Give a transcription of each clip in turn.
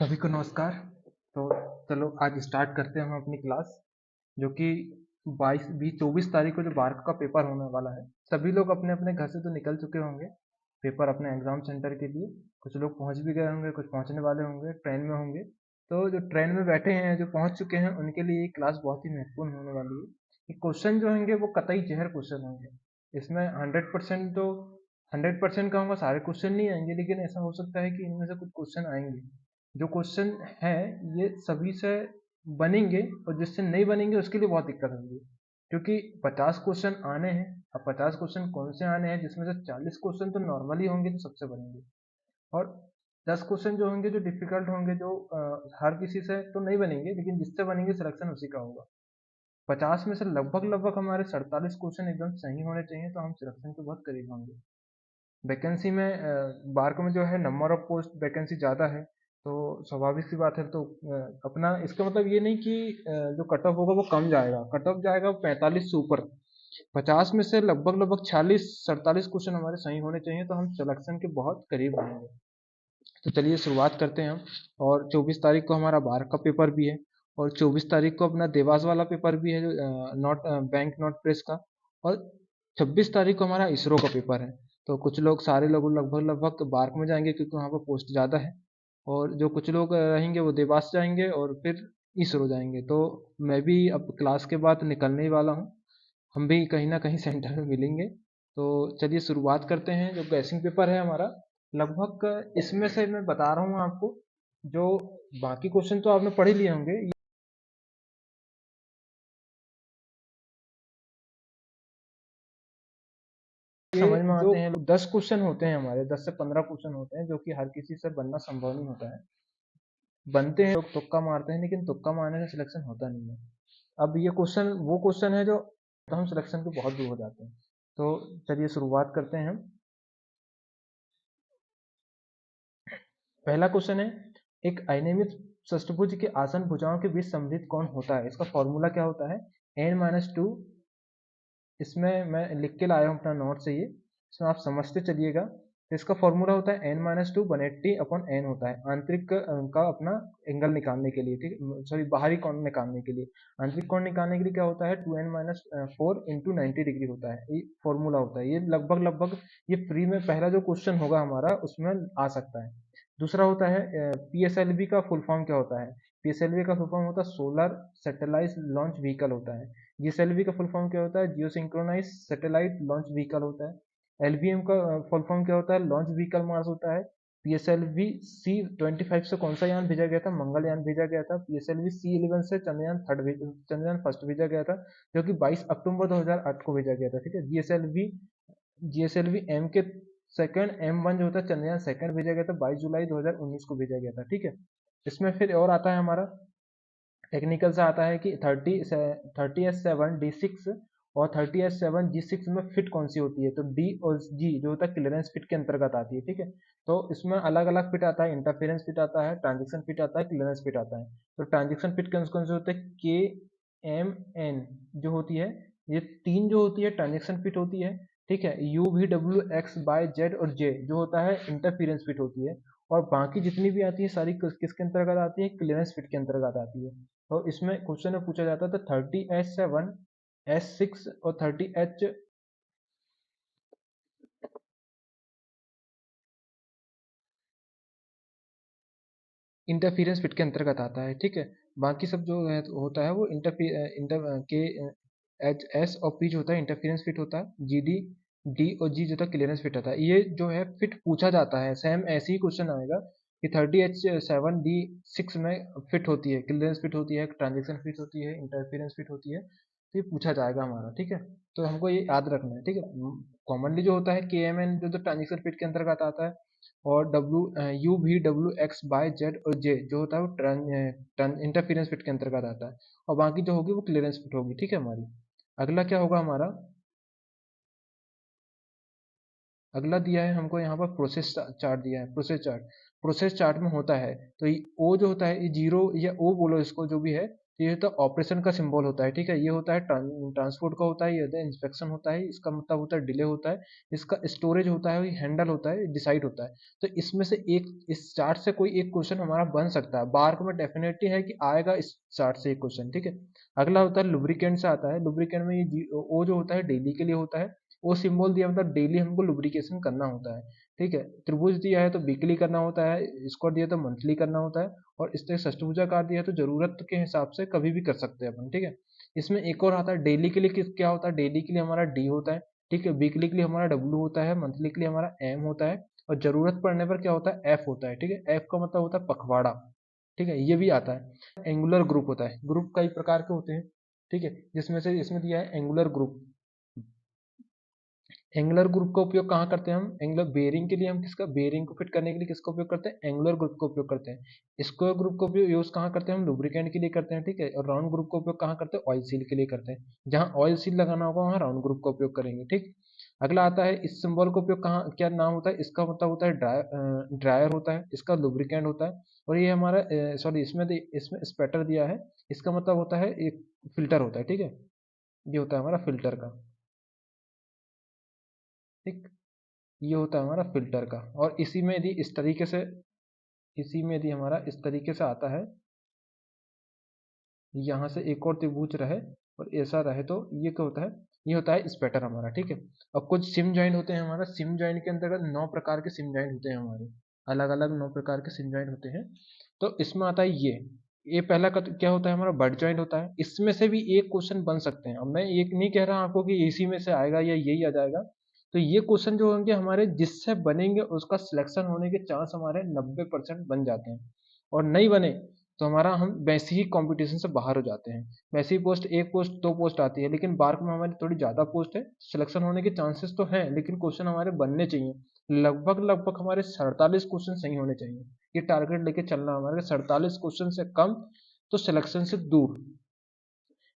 सभी को नमस्कार। तो चलो आज स्टार्ट करते हैं हम अपनी क्लास, जो कि 24 तारीख को जो बारह का पेपर होने वाला है। सभी लोग अपने अपने घर से तो निकल चुके होंगे पेपर अपने एग्जाम सेंटर के लिए। कुछ लोग पहुंच भी गए होंगे, कुछ पहुंचने वाले होंगे, ट्रेन में होंगे। तो जो ट्रेन में बैठे हैं, जो पहुंच चुके हैं, उनके लिए ये क्लास बहुत ही महत्वपूर्ण होने वाली है। ये क्वेश्चन जो होंगे वो कतई जहर क्वेश्चन होंगे। इसमें 100% तो 100% कहूँगा सारे क्वेश्चन नहीं आएंगे, लेकिन ऐसा हो सकता है कि इनमें से कुछ क्वेश्चन आएंगे। जो क्वेश्चन है ये सभी से बनेंगे, और जिससे नहीं बनेंगे उसके लिए बहुत दिक्कत होगी। क्योंकि 50 क्वेश्चन आने हैं। अब 50 क्वेश्चन कौन से आने हैं, जिसमें से 40 क्वेश्चन तो नॉर्मली होंगे, जो सबसे बनेंगे, और 10 क्वेश्चन जो होंगे जो डिफिकल्ट होंगे, जो हर किसी से तो नहीं बनेंगे, लेकिन जिससे बनेंगे सिलेक्शन उसी का होगा। 50 में से लगभग लगभग हमारे 47 क्वेश्चन एकदम सही होने चाहिए, तो हम सिलेक्शन के बहुत करीब होंगे। वैकेंसी में बार्क में जो है नंबर ऑफ पोस्ट वैकेंसी ज़्यादा है, तो स्वाभाविक सी बात है। तो अपना इसका मतलब ये नहीं कि जो कट ऑफ होगा वो कम जाएगा। कट ऑफ जाएगा 45 से ऊपर। 50 में से लगभग लगभग 46-47 क्वेश्चन हमारे सही होने चाहिए, तो हम सिलेक्शन के बहुत करीब होंगे। तो चलिए शुरुआत करते हैं हम। और 24 तारीख को हमारा बार का पेपर भी है, और 24 तारीख को अपना देवास वाला पेपर भी है, जो नॉट बैंक नॉट प्रेस का। और 26 तारीख को हमारा इसरो का पेपर है। तो कुछ लोग, सारे लोग लगभग लगभग बार्क में जाएंगे, क्योंकि वहाँ पर पोस्ट ज़्यादा है। और जो कुछ लोग रहेंगे वो देवास जाएंगे, और फिर इसरो जाएंगे। तो मैं भी अब क्लास के बाद निकलने ही वाला हूँ। हम भी कहीं ना कहीं सेंटर में मिलेंगे। तो चलिए शुरुआत करते हैं। जो गैसिंग पेपर है हमारा, लगभग इसमें से मैं बता रहा हूँ आपको, जो बाकी क्वेश्चन तो आपने पढ़ ही लिए होंगे। ये समझ में आते हैं। 10 क्वेश्चन होते हैं हमारे, 10 से 15 क्वेश्चन होते हैं, जो कि हर किसी से बनना संभव नहीं होता है। बनते हैं, लोग तुक्का मारते हैं, लेकिन तुक्का मारने से सिलेक्शन होता नहीं है। अब ये क्वेश्चन वो क्वेश्चन है जो, तो हम सिलेक्शन के बहुत दूर हो जाते हैं। तो चलिए शुरुआत करते हैं हम। पहला क्वेश्चन है, एक अनियमित षष्ठभुज के आसन भुजाओं के बीच सममित कौन होता है? इसका फॉर्मूला क्या होता है? n-2। इसमें मैं लिख के लाया हूँ अपना नोट से, ये इसमें आप समझते चलिएगा। तो इसका फॉर्मूला होता है n-2 180/n होता है, आंतरिक का अपना एंगल निकालने के लिए, ठीक, सॉरी बाहरी कोण निकालने के लिए। आंतरिक कोण निकालने के लिए क्या होता है? 2n-4 इंटू 90 डिग्री होता है, ये फॉर्मूला होता है। ये लगभग लगभग ये फ्री में पहला जो क्वेश्चन होगा हमारा उसमें आ सकता है। दूसरा होता है PSLV का फुल फॉर्म क्या होता है? PSLV का फुल फॉर्म होता है सोलर सैटेलाइट लॉन्च व्हीकल होता है। GSLV का फुल फॉर्म क्या होता है? जियो सिंक्रोनाइज सैटेलाइट लॉन्च व्हीकल होता है। LVM का फुल फॉर्म क्या होता है? लॉन्च व्हीकल मार्स होता है। PSLV C-25 से कौन सा यान भेजा गया था? मंगलयान भेजा गया था। PSLV C-11 से चंद्रयान फर्स्ट भेजा गया था, जो कि 22 अक्टूबर 2008 को भेजा गया था, ठीक है। GSLV M के सेकंड M1 जो होता है चंद्रयान सेकंड भेजा गया था, 22 जुलाई 2019 को भेजा गया था, ठीक है। इसमें फिर और आता है हमारा टेक्निकल से, आता है कि 30S7D6 और 30S7G6 में फिट कौन सी होती है? तो डी और जी जो होता है क्लियरेंस फिट के अंतर्गत आती है, ठीक है। तो इसमें अलग अलग फिट आता है, इंटरफेरेंस फिट आता है, ट्रांजेक्शन फिट आता है, क्लियरेंस फिट आता है। तो ट्रांजेक्शन फिट कौन से होते हैं? KMN जो होती है, ये तीन जो होती है ट्रांजेक्शन फिट होती है, ठीक है। UVWX/Z और J जो होता है इंटरफेरेंस फिट होती है। और बाकी जितनी भी आती है सारी किसके अंतर्गत आती है? क्लियरेंस फिट के अंतर्गत आती है। तो इसमें क्वेश्चन में पूछा जाता था 30S7S6 और 30H इंटरफेरेंस फिट के अंतर्गत आता है, ठीक है। बाकी सब जो है होता है वो इंटर के एच और पी जो होता है इंटरफेरेंस फिट होता है। GD डी और जी जो था क्लियरेंस फिट होता है। ये जो है फिट पूछा जाता है, सेम ऐसे ही क्वेश्चन आएगा कि 30H7D6 में फिट होती है, क्लियरेंस फिट होती है, ट्रांजेक्शन फिट होती है, इंटरफेरेंस फिट होती है। तो ये पूछा जाएगा हमारा, ठीक है। तो हमको ये याद रखना है, ठीक है। कॉमनली जो होता है KMN जो ट्रांजेक्शन फिट के अंतर्गत आता है, और UVWX/Z और J जो होता है वो इंटरफेरेंस फिट के अंतर्गत आता है। और बाकी जो होगी वो क्लियरेंस फिट होगी, ठीक है हमारी। अगला क्या होगा हमारा? अगला दिया है हमको यहाँ पर प्रोसेस चार्ट दिया है। प्रोसेस चार्ट में होता है, तो ओ जो होता है ये जीरो या ओ बोलो इसको जो भी है, तो ये तो ऑपरेशन का सिंबल होता है, ठीक है। ये होता है ट्रांसपोर्ट का होता है, ये होता है इंस्पेक्शन होता है, इसका मतलब होता है डिले होता है, इसका स्टोरेज होता है, हैंडल होता है, डिसाइड होता है। तो इसमें से एक, इस चार्ट से कोई एक क्वेश्चन हमारा बन सकता है, बार्क में डेफिनेटली है कि आएगा इस चार्ट से एक क्वेश्चन, ठीक है। अगला होता है लुब्रिकेंट से आता है। लुब्रिकेंट में ये ओ जो होता है डेली के लिए होता है, वो सिंबल दिया मतलब डेली हमको लुब्रिकेशन करना होता है, ठीक है। त्रिभुज दिया है तो वीकली करना होता है, स्क्वायर दिया तो मंथली करना होता है, और इस तरह षष्ठभुजाकार दिया है तो जरूरत के हिसाब से कभी भी कर सकते हैं अपन, ठीक है। इसमें एक और आता है डेली के लिए, क्या होता है, डेली के लिए हमारा डी होता है, ठीक है। वीकली के लिए हमारा डब्ल्यू होता है, मंथली के लिए हमारा एम होता है, और जरूरत पड़ने पर क्या होता है, एफ होता है, ठीक है। एफ का मतलब होता है पखवाड़ा, ठीक है, ये भी आता है। एंगुलर ग्रुप होता है, ग्रुप कई प्रकार के होते हैं, ठीक है, जिसमें से इसमें दिया है एंगुलर ग्रुप। एंगुलर ग्रुप का उपयोग कहाँ करते हैं हम, एंगुलर बेयरिंग के लिए हम किसका, बेयरिंग को फिट करने के लिए किसका उपयोग करते हैं, एंगुलर ग्रुप का उपयोग करते हैं। स्क्वायर ग्रुप का उपयोग यूज कहाँ करते हैं हम, लुब्रिकेंट के लिए करते हैं, ठीक है। और राउंड ग्रुप का उपयोग कहाँ करते हैं, ऑयल सील के लिए करते हैं। जहाँ ऑयल सील लगाना होगा वहाँ राउंड ग्रुप का उपयोग करेंगे, ठीक। अगला आता है, इस सिंबल का उपयोग कहाँ, क्या नाम होता है इसका, मतलब होता है ड्रायर होता है, इसका लुब्रिकेंट होता है। और ये हमारा सॉरी, इसमें स्पेटर दिया है, इसका मतलब होता है एक फिल्टर होता है, ठीक है। ये होता है हमारा फिल्टर का, ठीक। ये होता है हमारा फिल्टर का। और इसी में यदि इस तरीके से, इसी में यदि हमारा इस तरीके से आता है, यहाँ से एक और त्रिभुज रहे और ऐसा रहे, तो ये क्या होता है, ये होता है स्पेटर हमारा, ठीक है। अब कुछ सिम जॉइंट होते हैं हमारा, सिम जॉइंट के अंतर्गत 9 प्रकार के सिम जॉइंट होते हैं हमारे, अलग अलग 9 प्रकार के सिम जॉइंट होते हैं। तो इसमें आता है ये पहला का क्या होता है हमारा, बट जॉइंट होता है। इसमें से भी एक क्वेश्चन बन सकते हैं। अब मैं एक नहीं कह रहा आपको कि इसी में से आएगा या यही आ जाएगा। तो ये क्वेश्चन जो होंगे हमारे, जिससे बनेंगे उसका सिलेक्शन होने के चांस हमारे 90% बन जाते हैं। और नहीं बने तो हमारा, हम वैसे ही कंपटीशन से बाहर हो जाते हैं। वैसी पोस्ट, एक पोस्ट, दो पोस्ट आती है, लेकिन बार्क में हमारी थोड़ी ज्यादा पोस्ट है, सिलेक्शन होने के चांसेस तो हैं, लेकिन क्वेश्चन हमारे बनने चाहिए। लगभग लगभग हमारे 47 क्वेश्चन सही होने चाहिए। ये टारगेट लेके चलना हमारे, 47 क्वेश्चन से कम तो सिलेक्शन से दूर।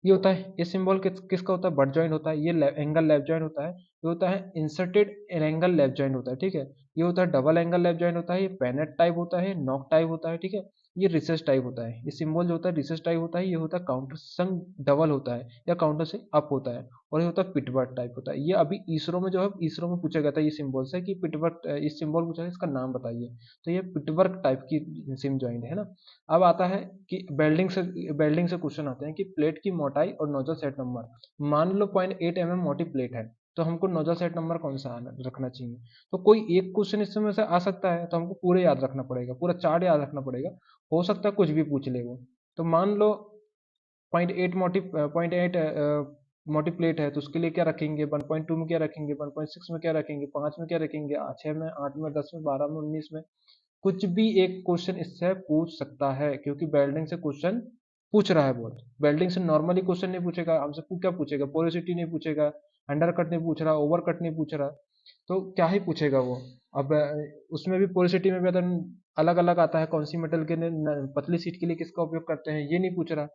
ये होता है, ये सिंबल किसका होता है, बट जॉइंट होता है। ये एंगल लेफ्ट जॉइंट होता है। ये होता है इंसर्टेड एंगल लेफ्ट जॉइंट होता है, ठीक है। ये होता है डबल एंगल लेफ्ट जॉइंट होता है। ये पेनेट टाइप होता है, नॉक टाइप होता है, ठीक है। ये रिसेस टाइप होता है। ये सिंबल जो होता है रिसेस टाइप होता है। ये होता है काउंटर संग डबल होता है, या काउंटर से अप होता है। और ये होता है पिटवर्क टाइप होता है। ये अभी इसरो में जो है, इसरो में पूछा गया था ये सिंबल से कि पिटवर्क, इस सिंबल पूछा है, इसका नाम बताइए। तो ये पिटवर्क टाइप की सिम जॉइंट है ना। अब आता है कि वेल्डिंग से क्वेश्चन आते हैं कि प्लेट की मोटाई और नोजल सेट नंबर। मान लो 0.8 mm मोटी प्लेट है, तो हमको नोजल सेट नंबर कौन सा रखना चाहिए। तो कोई एक क्वेश्चन इसमें से आ सकता है, तो हमको पूरे याद रखना पड़ेगा, पूरा चार्ट याद रखना पड़ेगा। हो सकता है कुछ भी पूछ ले वो। तो मान लो 0.8 मोटी प्लेट है, तो उसके लिए क्या रखेंगे, 1.2 में क्या रखेंगे, 1.6 में क्या रखेंगे, 5 में क्या रखेंगे, 6 में, 8 में, 10 में, 12 में, 19 में। कुछ भी एक क्वेश्चन इससे पूछ सकता है, क्योंकि वेल्डिंग से क्वेश्चन पूछ रहा है बहुत। वेल्डिंग से नॉर्मली क्वेश्चन नहीं पूछेगा हमसे, क्या पूछेगा, पोरोसिटी नहीं पूछेगा, अंडर कट नहीं पूछ रहा, ओवर कट नहीं पूछ रहा, तो क्या ही पूछेगा वो। अब उसमें भी पोरोसिटी में भी अगर अलग अलग आता है, कौन सी मेटल के पतली सीट के लिए किसका उपयोग करते हैं, ये नहीं पूछ रहा।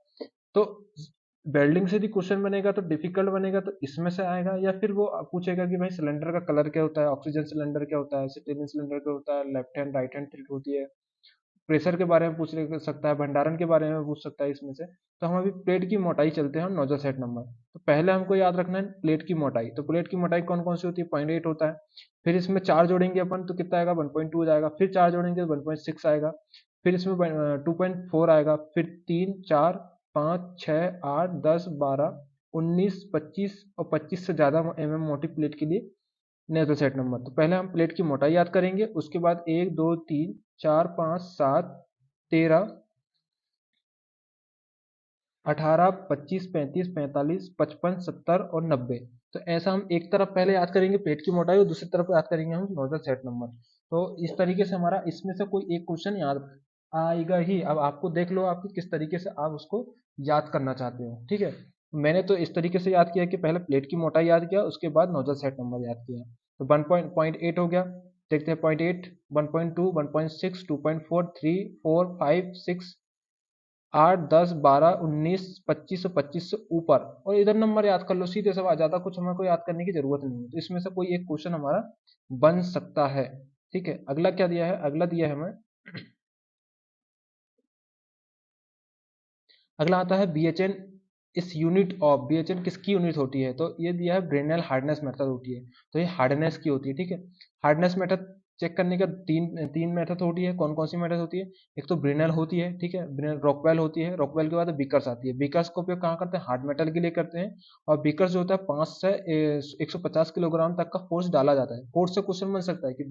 तो वेल्डिंग से भी क्वेश्चन बनेगा तो डिफिकल्ट बनेगा, तो इसमें से आएगा। या फिर वो पूछेगा कि भाई सिलेंडर का कलर क्या होता है, ऑक्सीजन सिलेंडर क्या होता है, सिटेलियन सिलेंडर क्या होता है, left hand right hand tilt होती है, प्रेशर के बारे में पूछ सकता है, भंडारण के बारे में पूछ सकता है इसमें से। तो हम अभी प्लेट की मोटाई चलते हैं, नोजल सेट नंबर। तो पहले हमको याद रखना है प्लेट की मोटाई। तो प्लेट की मोटाई कौन कौन सी होती है, 0.8 होता है। फिर इसमें चार जोड़ेंगे अपन तो कितना आएगा, 1.2 जाएगा। फिर चार जोड़ेंगे तो 1.6 आएगा। फिर इसमें 2.4 आएगा। फिर 3, 4, 5, 6, 8, 10, 12, 19, 25 और 25 से ज्यादा मोटी प्लेट के लिए नेचुरल सेट नंबर। तो पहले हम प्लेट की मोटाई याद करेंगे, उसके बाद 1, 2, 3, 4, 5, 7, 13, 18, 25, 35, 45, 55, 70 और 90। तो ऐसा हम एक तरफ पहले याद करेंगे प्लेट की मोटाई, और दूसरी तरफ याद करेंगे हम नोजल सेट नंबर। तो इस तरीके से हमारा इसमें से कोई एक क्वेश्चन याद आएगा ही। अब आपको देख लो आपकी किस तरीके से आप उसको याद करना चाहते हो, ठीक है। मैंने तो इस तरीके से याद किया कि पहले प्लेट की मोटाई याद किया, उसके बाद नोजल सेट नंबर याद किया। तो 1.8 हो गया, देखते हैं 0.8, 1.2, 1.6, 2.4, 3, 4, 5, 6, 8, 10, 12, 19, 25 और 25 से ऊपर, और इधर नंबर याद कर लो सीधे से, ज्यादा कुछ हमें को याद करने की जरूरत नहीं है। तो इसमें से कोई एक क्वेश्चन हमारा बन सकता है, ठीक है। अगला क्या दिया है, अगला दिया है हमें अगला आता है BHN इस यूनिट ऑफ, BHN किसकी यूनिट होती है, तो ये दिया है ब्रेनल हार्डनेस मेथड होती है, तो ये हार्डनेस की होती है, ठीक है। हार्डनेस मेथड चेक करने का तीन तीन मेथड होती है, कौन कौन सी मेथड होती है, एक तो ब्रेनल होती है, ठीक है, ब्रेनल रॉकवेल होती है, रॉकवेल के बाद बिकर्स आती है, बिकर्स का उपयोग कहाँ करते हैं, हार्ड मेटल के लिए करते हैं, और बिकर्स जो होता है 5 से 150 किलोग्राम तक का फोर्स डाला जाता है। फोर्स से क्वेश्चन बन सकता है कि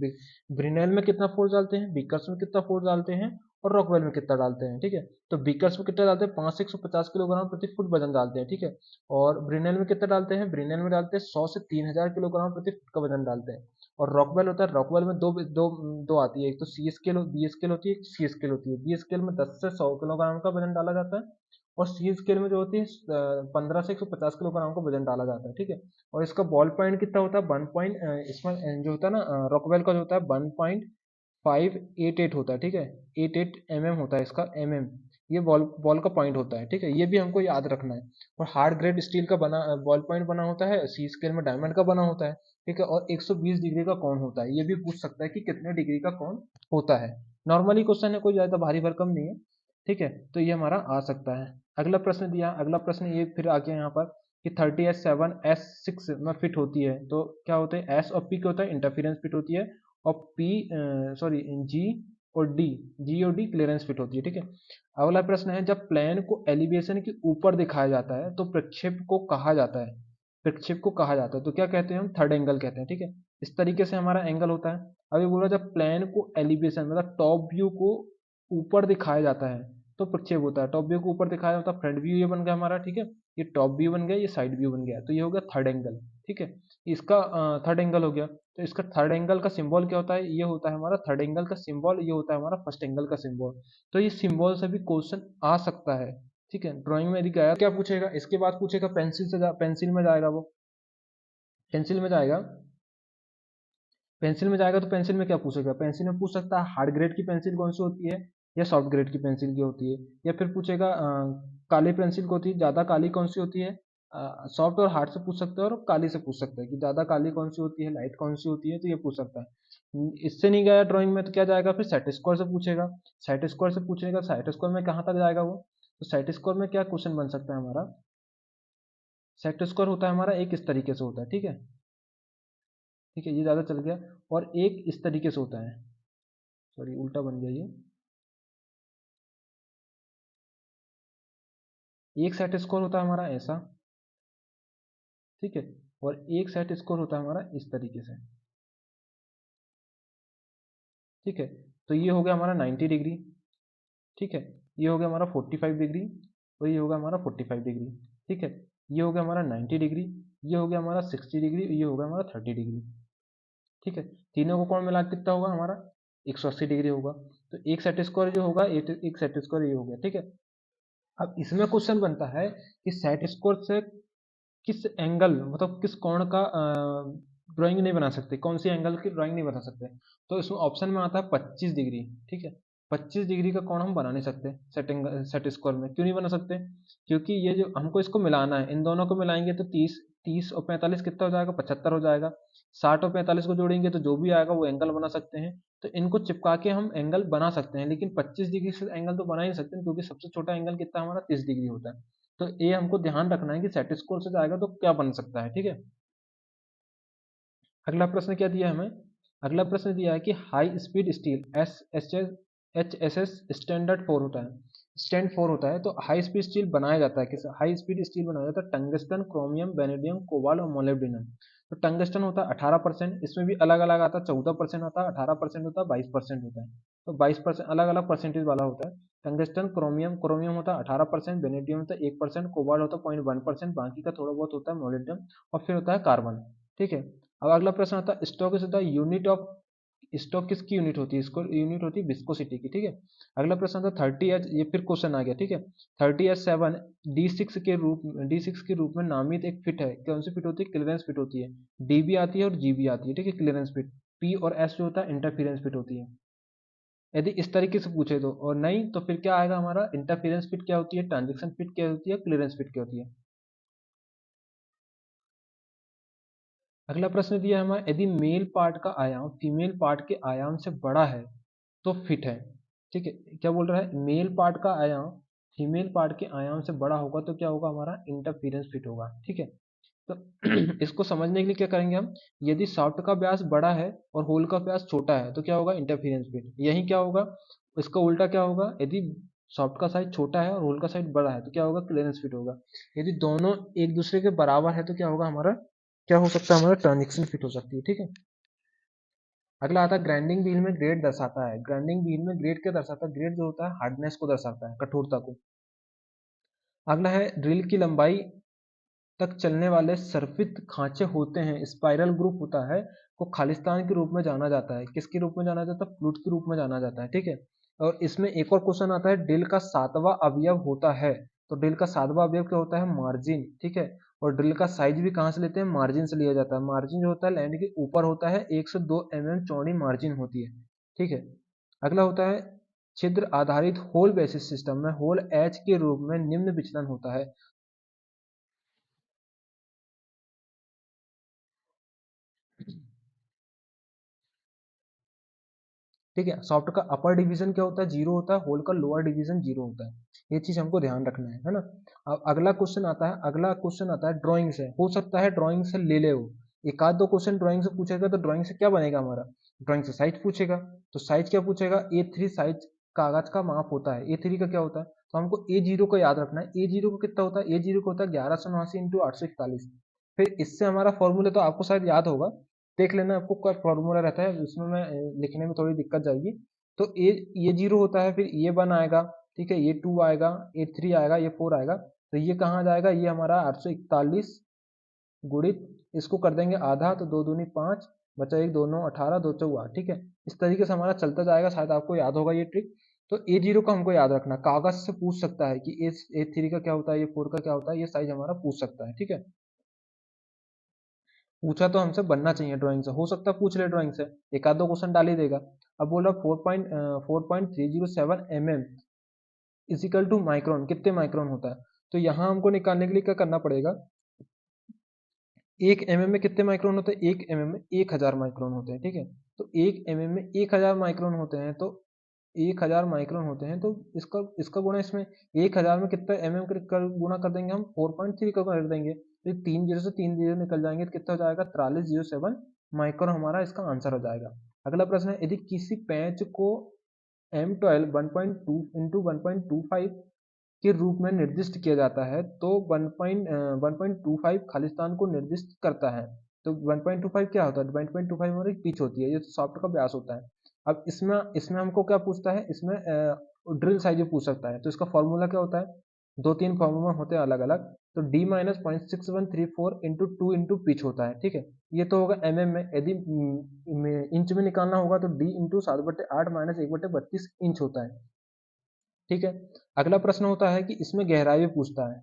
ब्रेनल में कितना फोर्स डालते हैं, बिकर्स में कितना फोर्स डालते हैं, और रॉकवेल में कितना डालते हैं, ठीक है। तो बीकर्स में कितना डालते हैं, 5 से 150 किलोग्राम प्रति फुट वजन डालते हैं, ठीक है। और ब्रिनेल में कितना डालते हैं, ब्रिनेल में डालते हैं 100 से 3000 किलोग्राम प्रति फुट का वजन डालते हैं। और रॉकवेल होता है, रॉकवेल में दो दो दो आती है, एक तो सी स्केल बी स्केल होती है, एक सी स्केल होती है। बी स्केल में 10 से 100 किलोग्राम का वजन डाला जाता है, और सी स्केल में जो होती है 15 से 150 किलोग्राम का वजन डाला जाता है, ठीक है। और इसका बॉल पॉइंट कितना होता है, 1 पॉइंट, इसमें जो होता है ना रॉकवेल का जो होता है 1.588 होता है, ठीक है। 88 होता है इसका, ये बॉल बॉल का पॉइंट होता है, ठीक है। ये भी हमको याद रखना है। और हार्ड ग्रेड स्टील का बना बॉल पॉइंट बना होता है, सी स्केल में डायमंड का बना होता है, ठीक है। और 120 डिग्री का कौन होता है, ये भी पूछ सकता है कि कितने डिग्री का कौन होता है। नॉर्मली क्वेश्चन है, कोई ज्यादा भारी भरकम नहीं है, ठीक है। तो ये हमारा आ सकता है। अगला प्रश्न दिया, अगला प्रश्न ये फिर आ गया यहाँ पर कि 30S7S6 में फिट होती है, तो क्या होता है, एस और पी क्या होता है, इंटरफेरेंस फिट होती है, और पी सॉरी जी और डी, जी और डी क्लियरेंस फिट होती है, ठीक है। अगला प्रश्न है, जब प्लेन को एलिवेशन के ऊपर दिखाया जाता है तो प्रक्षेप को कहा जाता है, प्रक्षेप को कहा जाता है, तो क्या कहते हैं हम, थर्ड एंगल कहते हैं, ठीक है। इस तरीके से हमारा एंगल होता है। अभी बोला जब प्लेन को एलिवेशन मतलब टॉप व्यू को ऊपर दिखाया जाता है तो प्रक्षेप होता है, टॉप व्यू को ऊपर दिखाया जाता है, फ्रंट व्यू ये बन गया हमारा, ठीक है। ये टॉप व्यू बन गया, ये साइड व्यू बन गया, तो ये हो गया थर्ड एंगल, ठीक है। इसका थर्ड एंगल हो गया। तो इसका थर्ड एंगल का सिंबल क्या होता है, ये होता है हमारा थर्ड एंगल का सिंबल, ये होता है हमारा फर्स्ट एंगल का सिंबल। तो ये सिंबल से भी क्वेश्चन आ सकता है, ठीक है। ड्राइंग में दिखाया क्या पूछेगा, इसके बाद पूछेगा पेंसिल से पेंसिल में जाएगा वो, पेंसिल में जाएगा, पेंसिल में जाएगा तो पेंसिल में क्या पूछेगा, पेंसिल में पूछ सकता है हार्ड ग्रेड की पेंसिल कौन सी होती है, या सॉफ्ट ग्रेड की पेंसिल की होती है, या फिर पूछेगा काली पेंसिल को होती है, ज़्यादा काली कौन सी होती है। सॉफ्ट और हार्ड से पूछ सकते हैं, और काली से पूछ सकता है कि ज़्यादा काली कौन सी होती है, लाइट कौन सी होती है, तो ये पूछ सकता है। इससे नहीं गया ड्राइंग में तो क्या जाएगा, फिर सेट स्क्वायर से पूछेगा, सेट स्क्वायर से पूछेगा, सेट स्क्वायर में कहाँ तक जाएगा वो, तो सेट स्क्वायर में क्या क्वेश्चन बन सकता है हमारा, सेट स्क्वायर होता है हमारा एक इस तरीके से होता है, ठीक है, ठीक है, ये ज़्यादा चल गया। और एक इस तरीके से होता है, सॉरी उल्टा बन गया ये, एक सेट स्कोर होता है हमारा ऐसा, ठीक है। और एक सेट स्कोर होता है हमारा इस तरीके से, ठीक है। तो ये हो गया हमारा 90 डिग्री, ठीक है। ये हो गया हमारा 45 डिग्री, और ये हो गया हमारा 45 डिग्री, ठीक है। ये हो गया हमारा 90 डिग्री, ये हो गया हमारा 60 डिग्री, ये हो गया हमारा 30 डिग्री, ठीक है। तीनों को कौन मिला के कितना होगा हमारा, 180 डिग्री होगा। तो एक सेट स्कोर जो होगा, एक सेट स्कोर ये हो गया, ठीक है। अब इसमें क्वेश्चन बनता है कि सेट स्कोर से किस एंगल मतलब किस कोण का ड्राइंग नहीं बना सकते, कौन सी एंगल की ड्राइंग नहीं बना सकते, तो इसमें ऑप्शन में आता है 25 डिग्री, ठीक है। 25 डिग्री का कोण हम बना नहीं सकते सेट स्क्वायर में, क्यों नहीं बना सकते, क्योंकि ये जो हमको इसको मिलाना है, इन दोनों को मिलाएंगे तो 30 30 और 45 कितना हो जाएगा, 75 हो जाएगा। 60 और 45 को जोड़ेंगे तो जो भी आएगा वो एंगल बना सकते हैं। तो इनको चिपका के हम एंगल बना सकते हैं, लेकिन 25 डिग्री से एंगल तो बना ही नहीं सकते, क्योंकि सबसे छोटा एंगल कितना हमारा 30 डिग्री होता है। तो ये हमको ध्यान रखना है कि सेट स्कोर से जाएगा तो क्या बन सकता है, ठीक है। अगला प्रश्न क्या दिया है हमें, अगला प्रश्न दिया है कि high speed steel H S S standard four होता है, स्टैंड फोर होता है, तो हाई स्पीड स्टील बनाया जाता है किस, हाई स्पीड स्टील बनाया जाता है टंगस्टन, क्रोमियम, वेनेडियम, कोबाल्ट और मोलिब्डेनम। तो टंगस्टन होता है 18%, इसमें भी अलग अलग आता है, 14% होता है, 18% होता है, 22% होता है। तो 22% अलग अलग परसेंटेज वाला होता है। टंगस्टन, क्रोमियम, क्रोमियम होता है 18%, वेनेडियम होता है 1%, कोबाल्ट होता है 0.1%, बाकी का थोड़ा बहुत होता है मोलिब्डेनम, और फिर होता है कार्बन, ठीक है। अब अगला प्रश्न आता है stoke is the unit of, stoke किसकी यूनिट होती है, इसको यूनिट होती है विस्कोसिटी की, ठीक है। अगला प्रश्न आता है 30H, ये फिर क्वेश्चन आ गया, ठीक है। 30H7 D6 के रूप में नामित एक फिट है, कौन सी फिट होती है, क्लियरेंस फिट होती है। डी भी आती है और जी भी आती है, ठीक है, क्लियरेंस फिट। पी और एस जो होता है इंटरफेरेंस फिट होती है, यदि इस तरीके से पूछे तो। और नहीं तो फिर क्या आएगा हमारा, इंटरफेरेंस फिट क्या होती है, ट्रांजेक्शन फिट क्या होती है, क्लियरेंस फिट क्या होती है। अगला प्रश्न दिया है हमारा, यदि मेल पार्ट का आयाम फीमेल पार्ट के आयाम से बड़ा है तो फिट है, ठीक है। क्या बोल रहा है, मेल पार्ट का आयाम फीमेल पार्ट के आयाम से बड़ा होगा तो क्या होगा, हमारा इंटरफेरेंस फिट होगा। ठीक है, तो इसको समझने के लिए क्या करेंगे हम, यदि शाफ्ट का व्यास बड़ा है और होल का व्यास छोटा है तो क्या होगा, इंटरफेरेंस फिट। यही क्या होगा, इसका उल्टा क्या होगा, यदि शाफ्ट का साइज छोटा है और होल का साइज बड़ा है तो क्या होगा, क्लियरेंस फिट होगा। यदि दोनों एक दूसरे के बराबर है तो क्या होगा, हमारा क्या हो सकता है, हमारा ट्रांजैक्शन फिट हो सकती है। ठीक है, अगला आता है ग्राइंडिंग व्हील में ग्रेड दर्शाता है। ग्राइंडिंग व्हील में ग्रेड क्या दर्शाता है, ग्रेड जो होता है हार्डनेस को दर्शाता है, कठोरता को। अगला है ड्रिल की लंबाई तक चलने वाले सर्पित खांचे होते हैं, स्पाइरल ग्रुप होता है, को खालिस्तान के रूप में जाना जाता है। किसके रूप में जाना जाता है, फ्लूट के रूप में जाना जाता है। ठीक है, और इसमें एक और क्वेश्चन आता है, ड्रिल का सातवां अवयव होता है, तो ड्रिल का सातवां अवयव क्या होता है, मार्जिन। ठीक है, और ड्रिल का साइज भी कहाँ से लेते हैं, मार्जिन से लिया जाता है। मार्जिन जो होता है लैंड के ऊपर होता है, 1 से 2 mm चौड़ी मार्जिन होती है। ठीक है, अगला होता है छिद्र आधारित होल बेसिस सिस्टम में होल एच के रूप में निम्न विचलन होता है। ठीक है, सॉफ्ट का अपर डिवीजन क्या होता है, जीरो होता है, होल का लोअर डिवीजन जीरो होता है। ये चीज हमको ध्यान रखना है ना। अब अगला क्वेश्चन आता है ड्राइंग से, हो सकता है ड्राइंग से ले ले वो, एक आध दो क्वेश्चन ड्राइंग से पूछेगा, तो ड्राइंग से क्या बनेगा हमारा, ड्राइंग से साइज पूछेगा। तो साइज क्या पूछेगा, A3 साइज कागज का माप होता है। A3 का क्या होता है, तो हमको A0 को याद रखना है। A0 को कितना होता है, A0 को होता है 1189 इंटू 841। फिर इससे हमारा फॉर्मूला तो आपको शायद याद होगा, देख लेना आपको क्या फॉर्मूला रहता है, उसमें मैं लिखने में थोड़ी दिक्कत जाएगी। तो ये जीरो होता है, फिर ये वन आएगा, ठीक है, ये टू आएगा, ये थ्री आएगा, ये फोर आएगा। तो ये कहाँ जाएगा, ये हमारा 841 गुणित इसको कर देंगे आधा, तो दो दूनी पाँच, बचा एक, दो नौ 18, दो चौवा। ठीक है, इस तरीके से हमारा चलता जाएगा, शायद आपको याद होगा ये ट्रिक। तो A0 का हमको याद रखना, कागज से पूछ सकता है कि A3 का क्या होता है, ये फोर का क्या होता है, ये साइज हमारा पूछ सकता है। ठीक है, पूछा तो हमसे बनना चाहिए ड्राइंग से, हो सकता है पूछ ले ड्राइंग से, एक आध दो क्वेश्चन डाल ही देगा। अब बोल रहा 4.307 mm इजिकल टू माइक्रोन, कितने माइक्रोन होता है। तो यहाँ हमको निकालने के लिए क्या करना पड़ेगा, एक एम में कितने माइक्रोन होते हैं, एक एम में 1000 माइक्रोन होते हैं। ठीक है, तो एक एम में 1000 माइक्रोन होते हैं, तो 1000 माइक्रोन होते हैं, तो इसका इसका गुणा इसमें 1000 में कितना का गुणा कर देंगे हम, 4.3 का कर देंगे, तो 3 जीरो से 3 जीरो निकल जाएंगे, तो कितना हो जाएगा, 4307 माइक्रोन हमारा इसका आंसर हो जाएगा। अगला प्रश्न है, यदि किसी पैच को M12 1.2 इंटू 1.25 के रूप में निर्दिष्ट किया जाता है, तो 1.25 खालिस्तान को निर्दिष्ट करता है। तो 1.25 क्या होता है, 1.25 हमारी पिच होती है, ये तो सॉफ्ट का व्यास होता है। अब इसमें इसमें हमको क्या पूछता है, इसमें ड्रिल साइज भी पूछ सकता है। तो इसका फॉर्मूला क्या होता है, दो तीन फॉर्मूला होते हैं अलग अलग। तो D-0.6134 into two into pitch होता है। ठीक है, ये तो होगा mm में। यदि इंच में निकालना होगा तो D इंटू 7/8 माइनस 1/32 इंच होता है। ठीक है, अगला प्रश्न होता है कि इसमें गहराई भी पूछता है।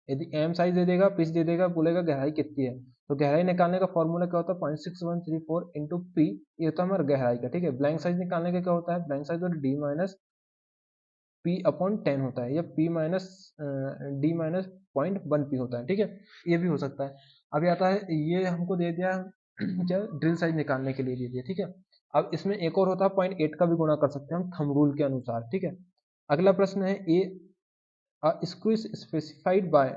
यदि एम साइज दे देगा, पिच दे देगा, बोलेगा गहराई कितनी है, तो गहराई निकालने का फॉर्मूला क्या होता है, 0.6134 इंटू पी, ये होता है हमारा गहराई का। ठीक है, ब्लैंक साइज निकालने का क्या होता है, blank size D minus P upon 10 होता है, या P minus D minus 0.1 P होता है। ठीक है, ये भी हो सकता है। अभी आता है, ये हमको दे दिया क्या, ड्रिल साइज निकालने के लिए दे दिया। ठीक है, अब इसमें एक और होता है 0.8 का भी गुणा कर सकते हैं हम थंब रूल के अनुसार। ठीक है, अगला प्रश्न है, ए स्क्रू स्पेसिफाइड बाय,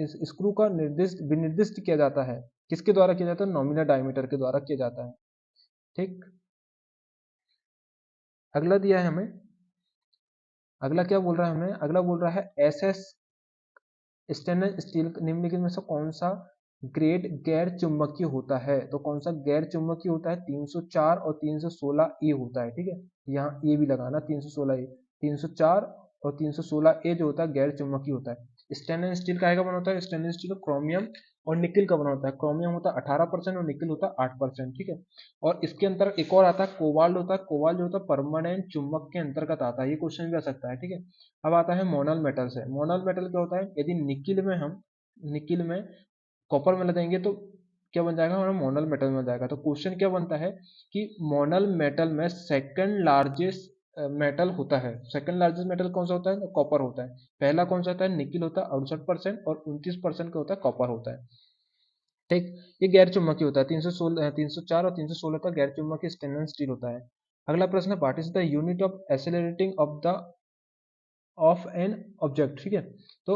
इस स्क्रू का विनिर्दिष्ट किया जाता है, किसके द्वारा किया जाता है, नॉमिनल डायमीटर के द्वारा किया जाता है। ठीक, अगला दिया है हमें, अगला क्या बोल रहा है हमें, अगला बोल रहा है एस एस स्टेनलेस स्टील निम्नलिखित में से कौन सा ग्रेड गैर चुंबकीय होता है। तो कौन सा गैर चुंबकीय होता है, 304 और 316 ए होता है। ठीक है, यहाँ ए भी लगाना, 316 ए, 304 और 316 ए जो होता है गैर चुंबकीय होता है। स्टेनलेस स्टील का बना होता है, स्टेनलेस स्टील क्रोमियम और निकिल का बना होता है। क्रोमियम होता है 18% और निकिल होता है 8%। ठीक है, और इसके अंतर एक और आता है कोबाल्ट होता है। कोबाल्ट जो होता है परमानेंट चुंबक के अंतर्गत आता है, ये क्वेश्चन भी आ सकता है। ठीक है, अब आता है मोनल मेटल से। मोनल मेटल क्या होता है, यदि निकिल में कॉपर में देंगे तो क्या बन जाएगा, हमारा मोनल मेटल में जाएगा। तो क्वेश्चन क्या बनता है कि मोनल मेटल में सेकंड लार्जेस्ट मेटल होता है, सेकंड लार्जेस्ट मेटल कौन सा होता है, कॉपर होता है। पहला कौन सा होता है, निकिल होता है 68% और 29% का होता है कॉपर होता है। ठीक, ये गैर चुंबकीय होता है, 304 और 316 का गैर चुंबकीय स्टेनलेस स्टील होता है। अगला प्रश्न, what is the unit of accelerating of the of an object, ठीक है। तो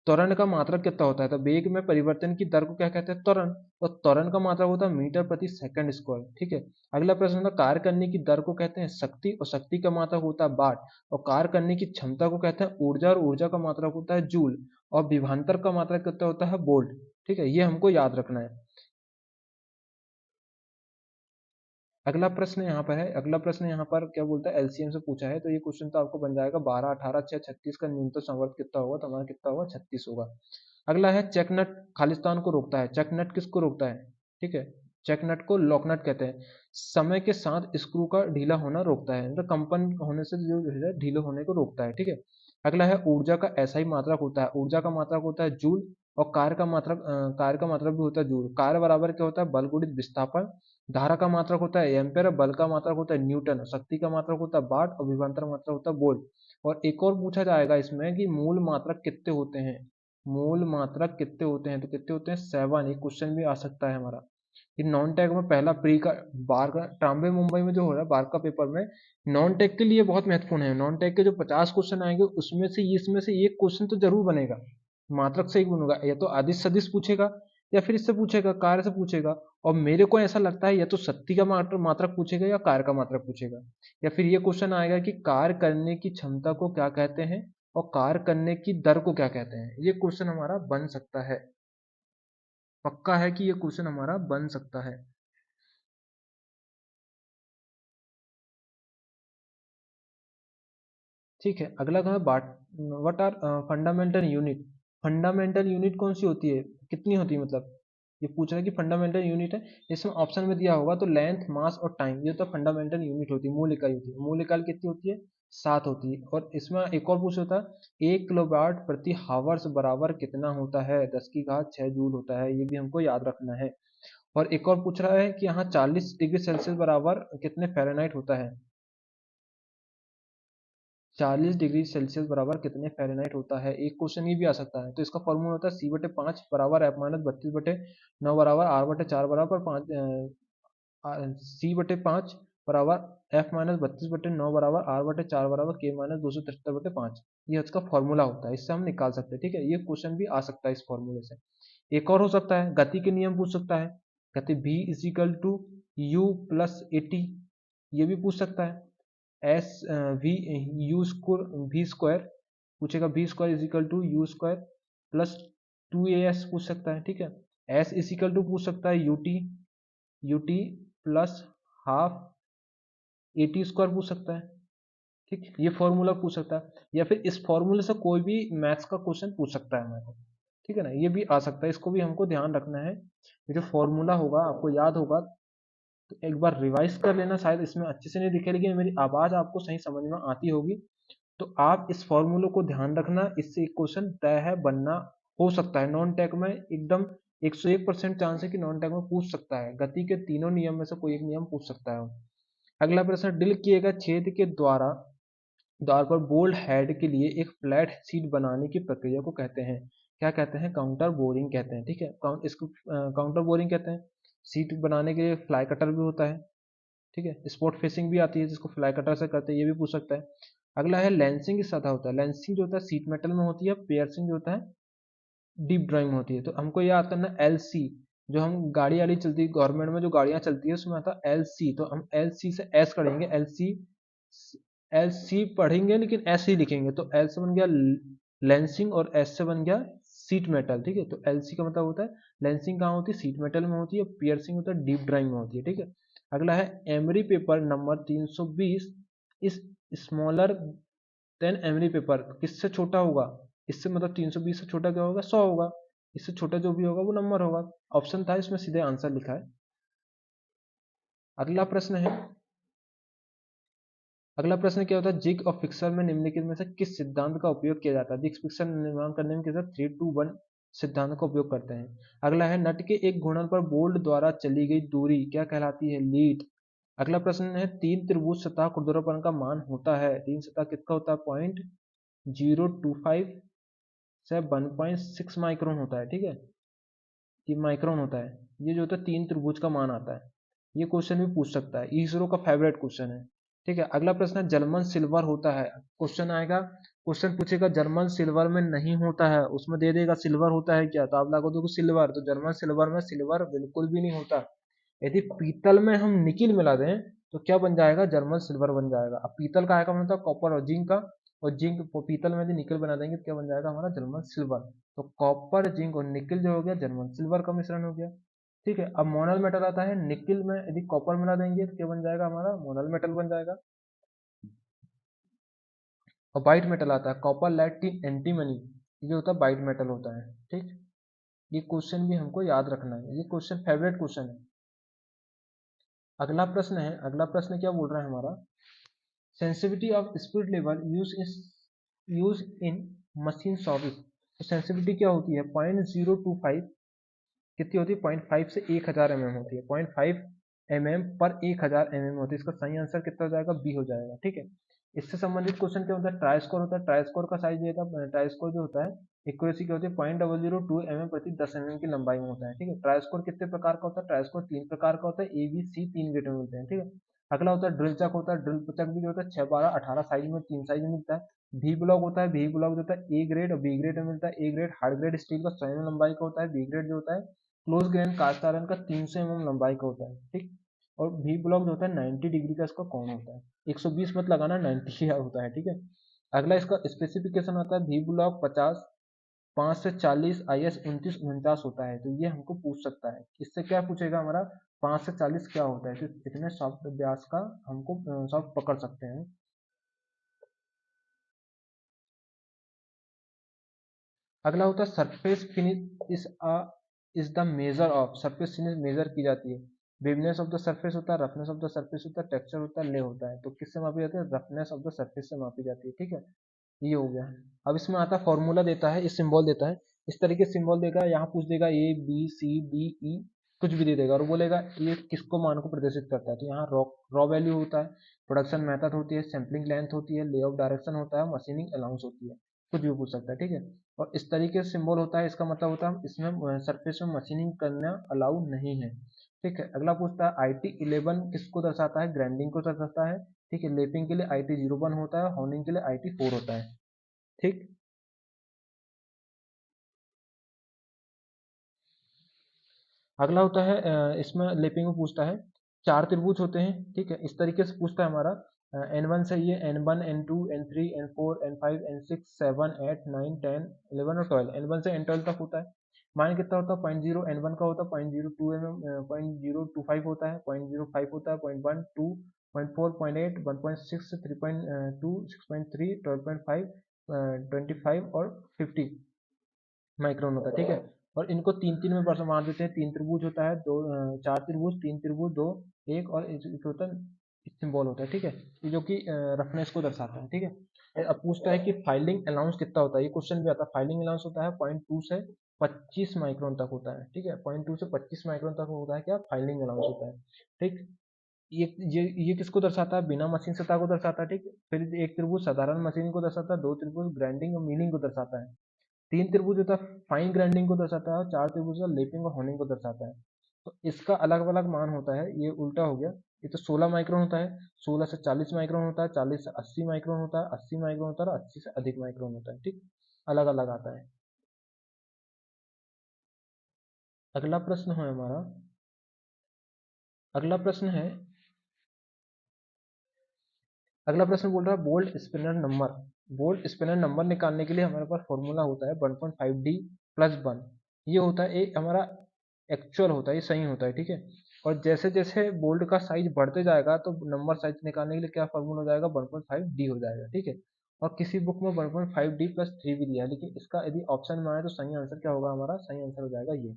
त्वरण का मात्रक कितना होता है, तो वेग में परिवर्तन की दर को क्या कहते हैं, त्वरण। तो त्वरण का मात्रक होता है मीटर प्रति सेकंड स्क्वायर, ठीक है। अगला प्रश्न होता है कार्य करने की दर को कहते हैं शक्ति, और शक्ति का मात्रक होता है वाट, और कार्य करने की क्षमता को कहते हैं ऊर्जा, और ऊर्जा का मात्रक होता है जूल, और विभवांतर का मात्रक कितना होता है वोल्ट, ठीक है। ये हमको याद रखना है। अगला प्रश्न यहाँ पर है, अगला प्रश्न यहाँ पर क्या बोलता है, एलसीएम से पूछा है। तो ये क्वेश्चन तो आपको बन जाएगा 12, 18, 6, 36 का न्यूनतम संवर्ध कितना होगा, तो हमारा कितना होगा 36 होगा। अगला है चेक नट खालिस्तान को रोकता है। चेक नट किसको रोकता है, ठीक है। चेक नट को लॉक नट कहते हैं। समय के साथ स्क्रू का ढीला होना रोकता है, मतलब कंपन होने से जो है ढीले होने को रोकता है, ठीक है। अगला है ऊर्जा का ऐसा ही मात्रक होता है। ऊर्जा का मात्रक होता है जूल, और कार्य का मात्रक भी होता है जूल। कार्य बराबर क्या होता है, बल गुणित विस्थापन। धारा का मात्रक होता है एम्पेयर, बल का मात्रक होता है न्यूटन, शक्ति का मात्रक होता है वाट, और विभवांतर मात्रक होता है वोल्ट। और एक और पूछा जाएगा इसमें कि मूल मात्रक कितने होते हैं, मूल मात्रक कितने होते हैं, तो कितने होते हैं 7। एक क्वेश्चन भी आ सकता है हमारा। ये नॉन टेक में पहला प्री का बार का ट्राम्बे मुंबई में जो हो रहा है बार का पेपर में, नॉन टेक के लिए बहुत महत्वपूर्ण है। नॉन टेक के जो 50 क्वेश्चन आएंगे उसमें से इसमें से एक क्वेश्चन तो जरूर बनेगा, मात्रक से ही बनेगा। या तो आदिश सदिश पूछेगा, या फिर इससे पूछेगा, कार्य से पूछेगा। और मेरे को ऐसा लगता है या तो शक्ति का मात्रक पूछेगा, या कार्य का मात्रक पूछेगा। या फिर ये क्वेश्चन आएगा कि कार्य करने की क्षमता को क्या कहते हैं, और कार्य करने की दर को क्या कहते हैं। ये क्वेश्चन हमारा बन सकता है, पक्का है कि ये क्वेश्चन हमारा बन सकता है। ठीक है। अगला है what are fundamental unit. Fundamental unit कौन सी होती है, कितनी होती है, मतलब ये पूछ रहा है कि फंडामेंटल यूनिट है। इसमें ऑप्शन में दिया होगा तो लेंथ, मास और टाइम, ये तो फंडामेंटल यूनिट होती है, मूल इकाई होती है। मूल इकाई कितनी होती है, 7 होती है। और इसमें एक और पूछ होता है 1 किलोवाट प्रति हावर्स बराबर कितना होता है, 10 की घात 6 जूल होता है। ये भी हमको याद रखना है। और एक और पूछ रहा है कि यहाँ 40 डिग्री सेल्सियस बराबर कितने फ़ारेनहाइट होता है। 40 डिग्री सेल्सियस बराबर कितने फ़ारेनहाइट होता है, एक क्वेश्चन ये भी आ सकता है। तो इसका फॉर्मूला होता है C/5 बराबर F-32/9 बराबर R/4 बराबर 5, C/5 बराबर F-32/9 बराबर R/4 बराबर K-273/5। ये इसका फॉर्मूला होता है, इससे हम निकाल सकते हैं, ठीक है। ये क्वेश्चन भी आ सकता है इस फॉर्मूले से। एक और हो सकता है, गति के नियम पूछ सकता है। गति V is equal to U plus A t, ये भी पूछ सकता है। S v u square v square पूछेगा, v square is equal to you square plus 2as पूछ सकता है, ठीक है। एस इज इक्वल टू पूछ सकता है UT plus half A T square पूछ सकता है, ठीक। ये फॉर्मूला पूछ सकता है, या फिर इस फॉर्मूले से कोई भी मैथ्स का क्वेश्चन पूछ सकता है हमें को, ठीक है ना। ये भी आ सकता है, इसको भी हमको ध्यान रखना है। ये जो फॉर्मूला होगा आपको याद होगा, तो एक बार रिवाइज कर लेना। शायद इसमें अच्छे से नहीं दिखे, लेकिन मेरी आवाज आपको सही समझ में आती होगी। तो आप इस फॉर्मूले को ध्यान रखना, इससे एक क्वेश्चन तय है बनना, हो सकता है नॉन टेक में एकदम 101% चांस है कि नॉन टेक में पूछ सकता है। गति के तीनों नियम में से कोई एक नियम पूछ सकता है। अगला प्रश्न, ड्रिल किए गए छेद के द्वार पर बोल्ट हेड के लिए एक फ्लैट सीट बनाने की प्रक्रिया को कहते हैं, क्या कहते हैं, काउंटर बोरिंग कहते हैं, ठीक है। इसको काउंटर बोरिंग कहते हैं। सीट बनाने के लिए फ्लाई कटर भी होता है, ठीक है। स्पॉट फेसिंग भी आती है जिसको फ्लाई कटर से करते हैं, ये भी पूछ सकता है। अगला है लेंसिंग किस सतह होता है। लेंसिंग जो होता है सीट मेटल में होती है, पियर्सिंग जो होता है डीप ड्राइंग में होती है। तो हमको याद करना है एल सी, जो हम गाड़ी वाली चलती है गवर्नमेंट में, जो गाड़ियां चलती है उसमें आता है एल सी। तो हम एल सी से एस करेंगे, एल सी, एल सी पढ़ेंगे लेकिन एस ही लिखेंगे। तो एल से बन गया लेंसिंग, और एस से बन गया सीट मेटल, ठीक है। तो एल सी का मतलब होता है लेंसिंग कहाँ होती है, सीट मेटल में होती है। पियर्सिंग होता है डीप ड्राइंग में होती है, ठीक है। अगला है एमरी पेपर नंबर 320 इस स्मॉलर देन एमरी पेपर, किससे छोटा होगा, इससे मतलब 320 से छोटा क्या होगा, 100 होगा। इससे छोटा जो भी होगा वो नंबर होगा। ऑप्शन था इसमें, सीधे आंसर लिखा है। अगला प्रश्न है, अगला प्रश्न क्या होता है, जिग और फिक्सर में निम्नलिखित में से किस सिद्धांत का उपयोग किया जाता है। जिग फिक्सर निर्माण करने में किस 3-2-1 सिद्धांत का उपयोग करते हैं। अगला है नट के एक घूर्णन पर बोल्ट द्वारा चली गई दूरी क्या कहलाती है, लीड। अगला प्रश्न है, तीन त्रिभुज सतह खुरदरापन का मान होता है, तीन सतह कितना होता है, 0.025 से 1.6 माइक्रोन होता है, ठीक है। ये माइक्रोन होता है। ये जो होता है तीन त्रिभुज का मान आता है। ये क्वेश्चन भी पूछ सकता है, इसरो का फेवरेट क्वेश्चन है, ठीक है। अगला प्रश्न है, जर्मन सिल्वर होता है, क्वेश्चन आएगा क्वेश्चन पूछेगा जर्मन सिल्वर में नहीं होता है, उसमें दे देगा सिल्वर होता है क्या, तो आप लागू दोगे सिल्वर, तो जर्मन सिल्वर में सिल्वर बिल्कुल भी नहीं होता। यदि पीतल में हम निकिल मिला दें तो क्या बन जाएगा, जर्मन सिल्वर बन जाएगा। अब पीतल का आएगा मतलब कॉपर और जिंक का, और जिंक पीतल में यदि निकल बना देंगे तो क्या बन जाएगा हमारा, जर्मन सिल्वर। तो कॉपर जिंक और निकल जो हो गया जर्मन सिल्वर का मिश्रण हो गया। ठीक है, अब मोनल मेटल आता है, निकल में यदि कॉपर मिला देंगे तो क्या बन जाएगा हमारा, मोनल मेटल बन जाएगा। और वाइट मेटल आता है, कॉपर लेड टिन एंटीमनी, ये होता है वाइट मेटल होता है। ठीक, ये क्वेश्चन भी हमको याद रखना है, ये क्वेश्चन फेवरेट क्वेश्चन है। अगला प्रश्न है, अगला प्रश्न क्या बोल रहा है हमारा, sensitivity of speed level use in machine service. तो सेंसिटिविटी क्या होती है, 0.025, कितनी होती है, 0.5 से 1000 mm होती है, 0.5 mm पर 1000 mm होती है। इसका सही आंसर कितना हो जाएगा, बी हो जाएगा। ठीक है, इससे संबंधित क्वेश्चन क्या होता है, ट्राई स्कोर होता है, ट्राई स्कोर का साइज ये था, ट्राई स्कोर जो होता है एक्यूरेसी क्या होती है, 0.002 mm प्रति 10 mm की लंबाई में होता है। ठीक है, ट्राई स्कोर कितने प्रकार का होता है, ट्राई स्कोर 3 प्रकार का होता है, ए बी सी 3 ग्रेड में मिलते हैं। ठीक है, अगला होता है ड्रिल चक होता है, ड्रिल चक भी जो होता है 6, 12, 18 साइज में, 3 साइज में मिलता है। वी ब्लॉक होता है, वी ब्लॉक जो होता है ए ग्रेड और बी ग्रेड में मिलता है। A grade hard grade steel का 100 mm लंबाई का होता है, बी ग्रेड जो होता है क्लोज ग्रेन कास्ट आयरन का 300 mm लंबाई का होता है। ठीक, और वी ब्लॉक जो होता है 90 डिग्री का इसका कोण होता है, 120 मत लगाना, 90 होता है। ठीक है, अगला इसका स्पेसिफिकेशन आता है, वी ब्लॉक 50, 5 से 40 IS 2949 होता है। तो ये हमको पूछ सकता है, इससे क्या पूछेगा हमारा, 5 से 40 क्या होता है, तो इतने सॉफ्ट व्यास का हमको सॉफ्ट पकड़ सकते हैं। अगला होता है surface finish is the measure of, surface finish measure की जाती है, वेवनेस ऑफ द सरफेस होता है, रफनेस ऑफ द सरफेस होता है, टेक्सचर होता है, ले होता है। तो किससे मापी जाती है, रफनेस ऑफ द सरफेस से मापी जाती है। ठीक है, ये हो गया। अब इसमें आता है फॉर्मूला देता है, इस सिंबल देता है, इस तरीके से सिंबल देगा, यहाँ पूछ देगा A B C D E, कुछ भी दे देगा और बोलेगा ये किसको मान को प्रदर्शित करता है। तो यहाँ रॉ वैल्यू होता है, प्रोडक्शन मेथड होती है, सैम्पलिंग लेंथ होती है, ले ऑफ डायरेक्शन होता है, मशीनिंग अलाउंस होती है, कुछ भी पूछ सकता है। ठीक है, और इस तरीके से सिंबल होता है, इसका मतलब होता है इसमें सरफेस में मशीनिंग करना अलाउ नहीं है। ठीक है, अगला पूछता है IT11 किसको दर्शाता है, ग्राइंडिंग को दर्शाता है। ठीक है, लेपिंग के लिए IT01 होता है, होनिंग के लिए IT4 होता है। ठीक, अगला होता है इसमें लेपिंग में पूछता है, चार त्रिभुज होते हैं। ठीक है, इस तरीके से पूछता है हमारा, N1 से ये N1 N2 N3 N4 N5 N6 7 8 9 10 11 और 12, N1 से N12 तक होता है। मान कितना होता है, 0.0 N1 का होता है, 0.02 0.025 होता है, 0.05 होता है, 0.12 0.4 0.8 1.6 3.2 6.3 12.5 25 और 50 माइक्रोन होता है। ठीक है, और इनको तीन तीन में बांट देते हैं, तीन त्रिभुज होता है, दो चार त्रिभुज, तीन त्रिभुज, दो, एक, और एक होता है सिंबल होता है। ठीक है, ये जो कि रफनेस को दर्शाता है। ठीक है, अब पूछता है कि फाइलिंग अलाउंस कितना होता है, ये क्वेश्चन भी आता है। फाइलिंग अलाउंस होता है 0.2 से 25 माइक्रोन तक होता है। ठीक है, 0.2 से 25 माइक्रोन तक होता है क्या, फाइलिंग अलाउंस होता है। ठीक, ये किसको दर्शाता है, बिना मशीन सतह को दर्शाता है। ठीक, फिर एक त्रिभुज साधारण मशीन को दर्शाता है, दो त्रिभुज ग्राइंडिंग और मिलिंग को दर्शाता है, तीन त्रिभुज होता है फाइन ग्राइंडिंग को दर्शाता है, और चार त्रिभुज का लेपिंग और होनिंग को दर्शाता है। तो इसका अलग अलग मान होता है, ये उल्टा हो गया। ये तो 16 माइक्रोन होता है, 16 से 40 माइक्रोन होता है, 40 से 80 माइक्रोन होता है, 80 माइक्रोन होता है, और 80 से अधिक माइक्रोन होता है। ठीक, अलग अलग आता है। अगला प्रश्न है हमारा, अगला प्रश्न है, अगला प्रश्न बोल रहा है bolt spinner number. Bolt spinner number निकालने के लिए हमारे पास फॉर्मूला होता है 1.5D प्लस 1। ये होता है एक हमारा एक्चुअल होता है, ये सही होता है। ठीक है, और जैसे जैसे बोल्ट का साइज बढ़ते जाएगा तो नंबर साइज निकालने के लिए क्या फॉर्मूला हो जाएगा, 1.5D हो जाएगा। ठीक है, और किसी बुक में 1.5D प्लस 3 भी दिया है, लेकिन इसका यदि ऑप्शन में आए तो सही आंसर क्या होगा, हमारा सही आंसर हो जाएगा ये।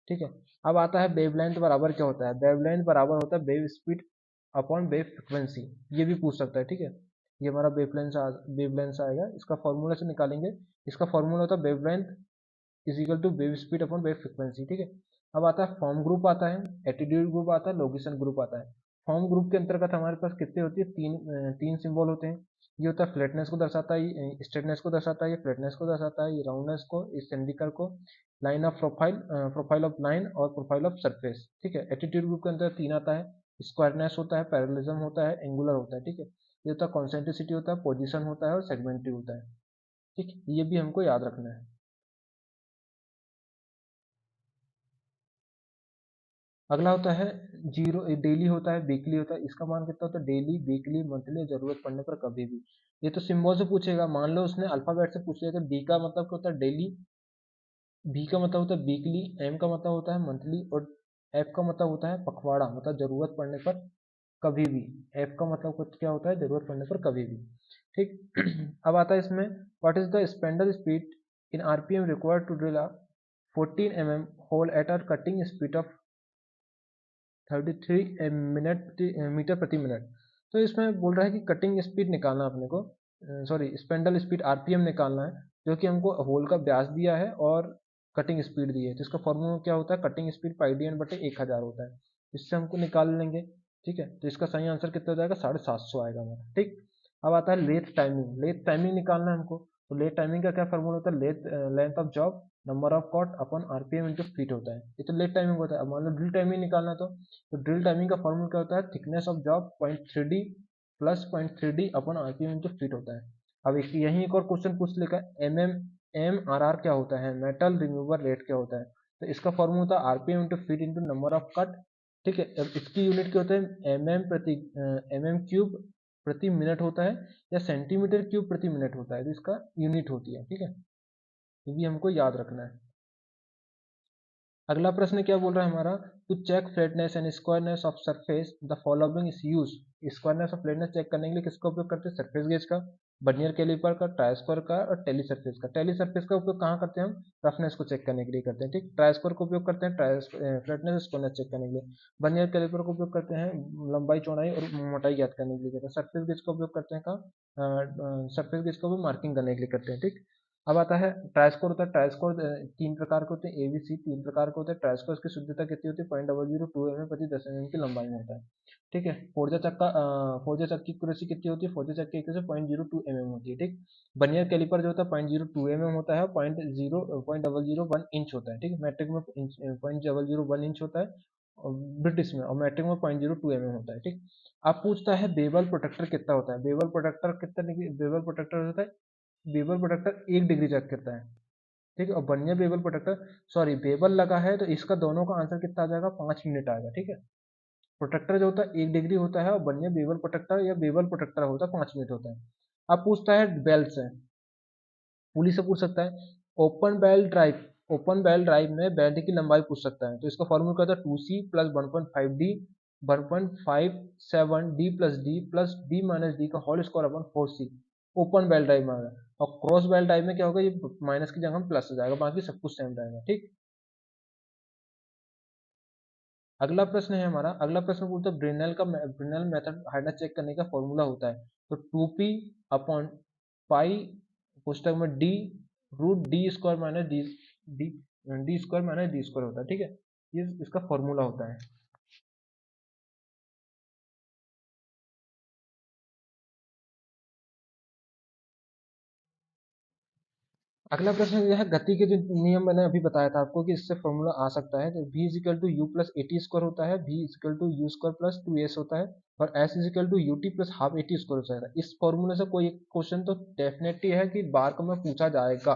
ठीक है, अब आता है वेवलेंथ बराबर क्या होता है, वेवलेंथ बराबर होता है wave speed upon wave frequency, ये भी पूछ सकता है। ठीक है, ये हमारा वेवलेंथ आएगा, इसका फॉर्मूला से निकालेंगे। इसका फॉर्मूला होता है wavelength is equal to wave speed upon wave frequency. ठीक है, अब आता है फॉर्म ग्रुप आता है, एटीट्यूड ग्रुप आता है, लोकेशन ग्रुप आता है। फॉर्म ग्रुप के अंतर्गत हमारे पास कितने होती है, तीन सिंबल होते हैं। ये होता है फ्लैटनेस को दर्शाता है, स्ट्रेटनेस को दर्शाता है, ये फ्लैटनेस को दर्शाता है, ये राउंडनेस को, इस सिलिंड्रिकल को, line of profile, profile of line और प्रोफाइल ऑफ सरफेस। ठीक है, एटीट्यूड ग्रुप के अंदर तीन आता है, स्क्वायरनेस होता है, पैरेललिज्म होता है, एंगुलर होता है। ठीक है, ये होता है कॉन्सेंट्रिसिटी होता है, पोजीशन होता है और सेगमेंट्री होता है। ठीक, ये भी हमको याद रखना है। अगला होता है जीरो, डेली होता है, वीकली होता है, इसका मान कितना होता है, डेली, वीकली, मंथली, जरूरत पड़ने पर कभी भी। ये तो सिंबल से पूछेगा, मान लो उसने अल्फाबेट से पूछ लिया तो डी का मतलब क्या होता है, डेली, बी का मतलब होता है वीकली, एम का मतलब होता है मंथली, और एफ का मतलब होता है पखवाड़ा, मतलब जरूरत पड़ने पर कभी भी। एफ का मतलब क्या होता है, जरूरत पड़ने पर कभी भी। ठीक। अब आता है इसमें, what is the spindle speed in RPM required to drill a 14 mm hole at a cutting speed of 33 metre प्रति मिनट। तो इसमें बोल रहा है कि कटिंग स्पीड निकालना अपने को, सॉरी स्पेंडल स्पीड आरपीएम निकालना है, जो कि हमको होल का व्यास दिया है और कटिंग स्पीड दी है। तो इसका फॉर्मूला क्या होता है, कटिंग स्पीड पाई डी एन बटे 1000 होता है। इससे हमको निकाल लेंगे। ठीक है, तो इसका सही आंसर कितना हो जाएगा, 750 आएगा हमारा। ठीक। अब आता है लेथ टाइमिंग, लेथ टाइमिंग निकालना है हमको। तो लेथ टाइमिंग का क्या फॉर्मूला होता है, lathe length of job number of cut upon RPM into feet होता है। ये तो लेथ टाइमिंग होता है। अब मान लो ड्रिल टाइमिंग निकालना है, तो ड्रिल टाइमिंग का फॉर्मूला क्या होता है, thickness of job 0.3d plus 0.3d upon RPM into feet होता है। अब यहीं एक और क्वेश्चन पूछ लिखा है, एम आर क्या होता है, मेटल रिमूवर रेट क्या होता है। तो इसका फॉर्मूला होता है RPM into feet into number of cut. ठीक है, अब इसकी यूनिट क्या होता है, एम एम क्यूब प्रति मिनट होता है, या सेंटीमीटर क्यूब प्रति मिनट होता है, तो इसका यूनिट होती है। ठीक है, ये भी हमको याद रखना है। अगला प्रश्न क्या बोल रहा है हमारा, to check flatness and squareness of surface the following is use. Squareness और फ्लैटनेस चेक करने के लिए किसका उपयोग करते हैं, सरफेस गेज का, बर्नियर कैलिपर का, ट्राई स्क्वायर का, और टेली सरफेस का। टेली सरफेस का उपयोग कहाँ करते हैं हम, रफनेस को चेक करने के लिए करते हैं। ठीक, ट्राई स्क्वायर का उपयोग करते हैं फ्लैटनेस स्क्वायरनेस चेक करने के लिए, बर्नियर कैलिपर का उपयोग करते हैं लंबाई चौड़ाई और मोटाई ज्ञात करने के लिए करते हैं, सरफेस गेज का उपयोग करते हैं कहाँ, सरफेस गेज का उपयोग मार्किंग करने के लिए करते हैं। ठीक। अब आता है ट्राइस्कोर, होता है ट्राइस्कोर तीन प्रकार के होते हैं, एबीसी तीन प्रकार के होते हैं। ट्राइस्कोर की शुद्धता कितनी होती है, 0.002 mm प्रति 10 mm की लंबाई में होता है। ठीक है, फोर्जा चक की एक्यूरेसी कितनी होती है, फोर्जा चक की एक्यूरेसी 0.02 mm होती है। ठीक, बर्नियर कैलिपर जो होता है 0.02 mm होता है, 0.001 इंच होता है। ठीक है, मैट्रिक में 0.001 इंच होता है, और ब्रिटिश में, और मैट्रिक में 0.02 mm होता है। ठीक। अब पूछता है बेवल प्रोटेक्टर कितना होता है, बेवल प्रोटेक्टर कितना, बेवल प्रोटेक्टर होता है, बेवल प्रोटेक्टर 1 डिग्री चेक करता है। ठीक है, और vernier bevel protractor, sorry bevel लगा है तो इसका दोनों का आंसर कितना आ जाएगा, 5 मिनट आएगा। ठीक है, प्रोटेक्टर जो होता है 1 डिग्री होता है, और बर्नियर बेवल प्रोटेक्टर या बेवल प्रोटेक्टर होता है 5 मिनट होता है। अब पूछता है बेल्ट से, पुलिस से पूछ सकता है, ओपन बेल ड्राइव में बेल्ट की लंबाई पूछ सकता है। तो इसका फॉर्मूला क्या था, 2c plus 1.5d 1.57d plus d plus d minus d का whole square upon 4c। Open belt drive में आ गया, और क्रॉस बेल ड्राइव में क्या होगा, ये माइनस की जगह प्लस हो जाएगा, बाकी सब कुछ सेम रहेगा। ठीक। अगला प्रश्न है हमारा, अगला प्रश्न बोलता है ब्रिनल मेथड हार्डनेस चेक करने का फॉर्मूला होता है। तो 2p अपॉन पाई पुस्तक में D root D square minus D D square minus D square होता है। ठीक है, ये इसका फॉर्मूला होता है। अगला प्रश्न यह है, गति के जो नियम मैंने अभी बताया था आपको कि इससे फॉर्मूला आ सकता है, तो v is equal to U plus A T square होता है, v is equal to you square plus 2s होता है, और s is equal to U T plus half A T square हो सकता है। इस फॉर्मूले से कोई क्वेश्चन तो डेफिनेटली है कि बार में पूछा जाएगा।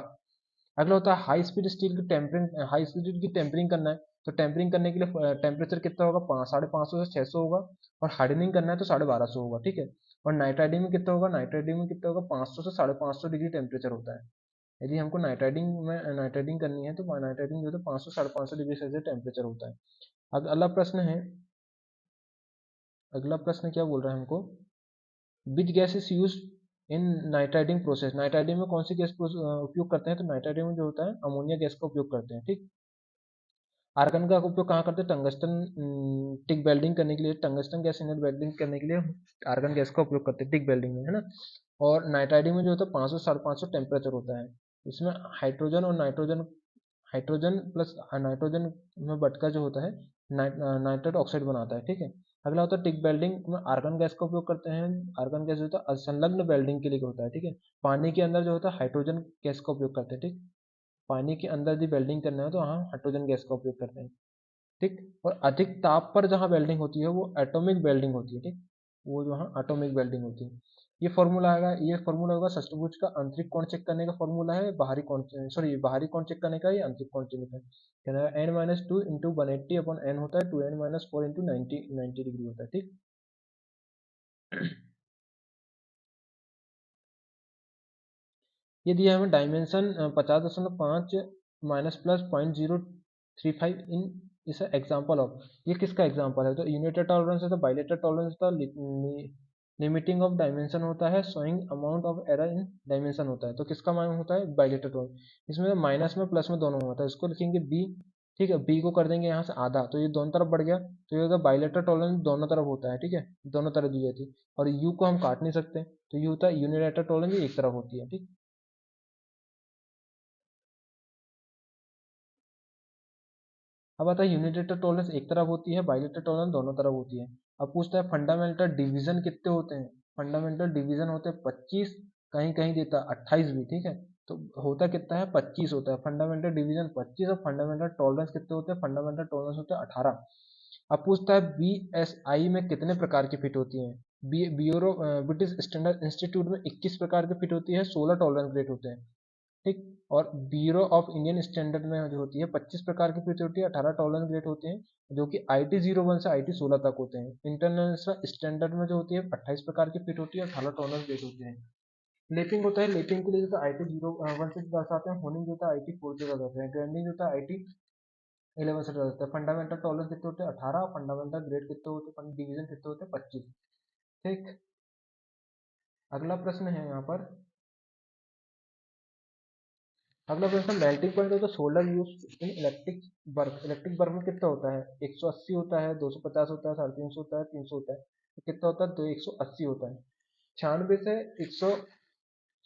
अगला होता है हाई स्पीड स्टील की टेम्परिंग, हाई स्पीड की टेम्परिंग करना है। तो टेम्परिंग करने के लिए टेम्परेचर कितना होगा, 550 से 600 होगा, और हार्डनिंग करना है तो 1250 होगा। ठीक है, और नाइट्राइडिंग में कितना होगा, नाइट्राइडिंग में कितना होगा, 500 से 550 डिग्री टेम्परेचर होता है। यदि हमको नाइट्राइडिंग करनी है तो नाइट्राइडिंग जो है 500 से 550 डिग्री सेल्सियस टेम्परेचर होता है। अब अगला प्रश्न है, अगला प्रश्न क्या बोल रहा है हमको, which gas is use in nitriding process. Nitriding में कौन सी गैस उपयोग करते हैं, तो नाइट्राइडिंग में जो होता है अमोनिया गैस का उपयोग करते हैं। ठीक। आर्गन का उपयोग कहाँ करते हैं, टंगस्टन टिक वेल्डिंग करने के लिए, टंगस्टन गैस इनर वेल्डिंग करने के लिए आर्गन गैस का उपयोग करते हैं टिक वेल्डिंग में, है ना। और नाइट्राइडिंग में जो होता है 500 550 टेम्परेचर होता है। इसमें हाइड्रोजन और नाइट्रोजन, हाइड्रोजन प्लस नाइट्रोजन में बटका जो होता है नाइट्रेट ऑक्साइड बनाता है। ठीक है, अगला होता है टिक वेल्डिंग में आर्गन गैस का उपयोग करते हैं। आर्गन गैस जो होता है असंलग्न वेल्डिंग के लिए होता है। ठीक है, पानी के अंदर जो होता है हाइड्रोजन गैस का उपयोग करते हैं। ठीक, पानी के अंदर यदि वेल्डिंग करना है तो हाँ हाइड्रोजन गैस का उपयोग करते हैं। ठीक, और अधिक ताप पर जहाँ वेल्डिंग होती है वो एटॉमिक वेल्डिंग होती है। ठीक, वो जो हाँ एटॉमिक वेल्डिंग होती है। ये फॉर्मूला आएगा, ये फॉर्मूला होगा षष्ठभुज का आंतरिक कोण चेक करने का फॉर्मूला है, बाहरी कोण, सॉरी बाहरी कोण चेक करने का, ये आंतरिक कोण चेक करने का। n minus two into 180/n होता है, 2n माइनस 4 इंटू 90 डिग्री होता है, ठीक। ये दिया है हमें डायमेंशन 50.5 माइनस प्लस 0.035 इन इस एग्जाम्पल ऑफ, ये किसका एग्जाम्पल है, तो यूनिटरी टॉलरेंस है, तो बाइलेटरल टॉलरेंस होता है, लिमिटिंग ऑफ डायमेंशन होता है, showing amount of error in dimension होता है, तो किसका मान होता है, बाइलेटरल टॉलरेंस। इसमें माइनस में प्लस में दोनों होता है, इसको लिखेंगे बी, ठीक है, बी को कर देंगे यहाँ से आधा, तो ये दोनों तरफ बढ़ गया, तो ये होगा बाइलेटरल टॉलरेंस दोनों तरफ होता है, ठीक है, दोनों तरफ दी जाती है, और यू को हम काट नहीं सकते, तो ये होता है यूनिलैटरल टॉलरेंस, एक तरफ होती है, ठीक। अब आता है यूनिलैटरल टॉलरेंस एक तरफ होती है, बाइलेटरल टॉलरेंस दोनों तरफ होती है। अब पूछता है फंडामेंटल डिवीजन कितने होते हैं, फंडामेंटल डिवीजन होते हैं 25, कहीं कहीं देता है 28 भी, ठीक है, तो होता कितना है 25 होता है, फंडामेंटल डिवीजन 25, और फंडामेंटल टॉलरेंस कितने होते हैं, फंडामेंटल टॉलरेंस होते हैं 18। अब पूछता है BSI में कितने प्रकार की फिट होती हैं, ब्यूरो ब्रिटिश स्टैंडर्ड इंस्टीट्यूट में 21 प्रकार की फिट होती है, 16 टॉलरेंस ग्रेड होते हैं, ठीक। और ब्यूरो ऑफ इंडियन स्टैंडर्ड में जो होती है 25 प्रकार की फिट होती है, 18 टॉलरेंस ग्रेड होते हैं, जो कि IT01 से IT16 तक होते हैं। इंटरनेशनल स्टैंडर्ड में जो होती है 28 प्रकार की फिट होती है, 18 टॉलरेंस ग्रेड होते हैं। लेपिंग होता है, लेपिंग के लिए जो IT01 से दर्शाते हैं, होनिंग जो होता है IT4 से दर्शाते हैं, ग्राइंडिंग जो होता है IT11 से दर्शाते हैं। फंडामेंटल टॉलरेंस कितने होते हैं 18, फंडामेंटल ग्रेड कितने होते हैं, डिवीजन कितने होते हैं 25, ठीक। अगला प्रश्न है यहाँ पर, अगला प्रश्न, melting point of the solder use in electric work, electric work में कितना होता है, 180 होता है, 250 होता है, 350 होता है, 300 होता है, तो कितना होता है, 180 होता है। 96 से 100,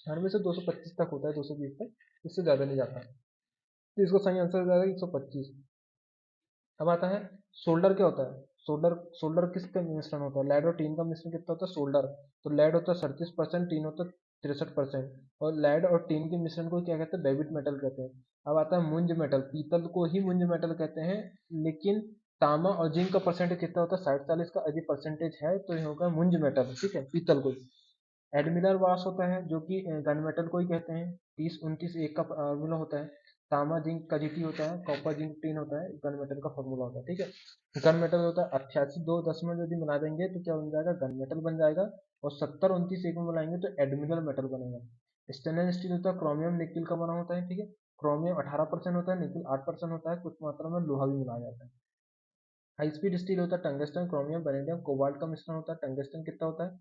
96 से 225 तक होता है, 220 तक, इससे ज़्यादा नहीं जाता, तो इसको सही आंसर हो जाएगा 125। अब आता है सोल्डर क्या होता है, सोल्डर, सोल्डर किसका मिश्रण होता है, लेड और टीन का मिश्रण कितना होता है सोल्डर, तो लेड होता है 37%, टीन होता है 63%, और लेड और टीन के मिश्रण को क्या कहते हैं, बेबिट मेटल कहते हैं। अब आता है मुंज मेटल, पीतल को ही मुंज मेटल कहते हैं, लेकिन तांबा और जिंक का परसेंटेज कितना होता है, 60-40 का यदि परसेंटेज है तो ये होगा मुंज मेटल, ठीक है, पीतल को। एडमिलर वाश होता है जो कि गन मेटल को ही कहते हैं, 30-29-1 का फॉर्मूला होता है। तांबा जिंक का जीटी होता है, कॉपर जिंक टीन होता है, गन मेटल का फॉर्मूला होता है, ठीक है। गन मेटल होता है 88, 2 दशमलव यदि मिला देंगे तो क्या बन जाएगा, गन मेटल बन जाएगा, और 70-29 एक में मिलाएंगे तो एडमिलर मेटल बनेगा। स्टेनलेस स्टील होता है क्रोमियम निकिल का बना होता है, ठीक है, क्रोमियम 18% होता है, निकिल 8% होता है, कुछ मात्रा में लोहा भी मिलाया जाता है। हाई स्पीड स्टील होता है टंगस्टन, क्रोमियम, वेनेडियम, कोबाल्ट का मिश्रण होता है। टंगस्टन कितना होता है,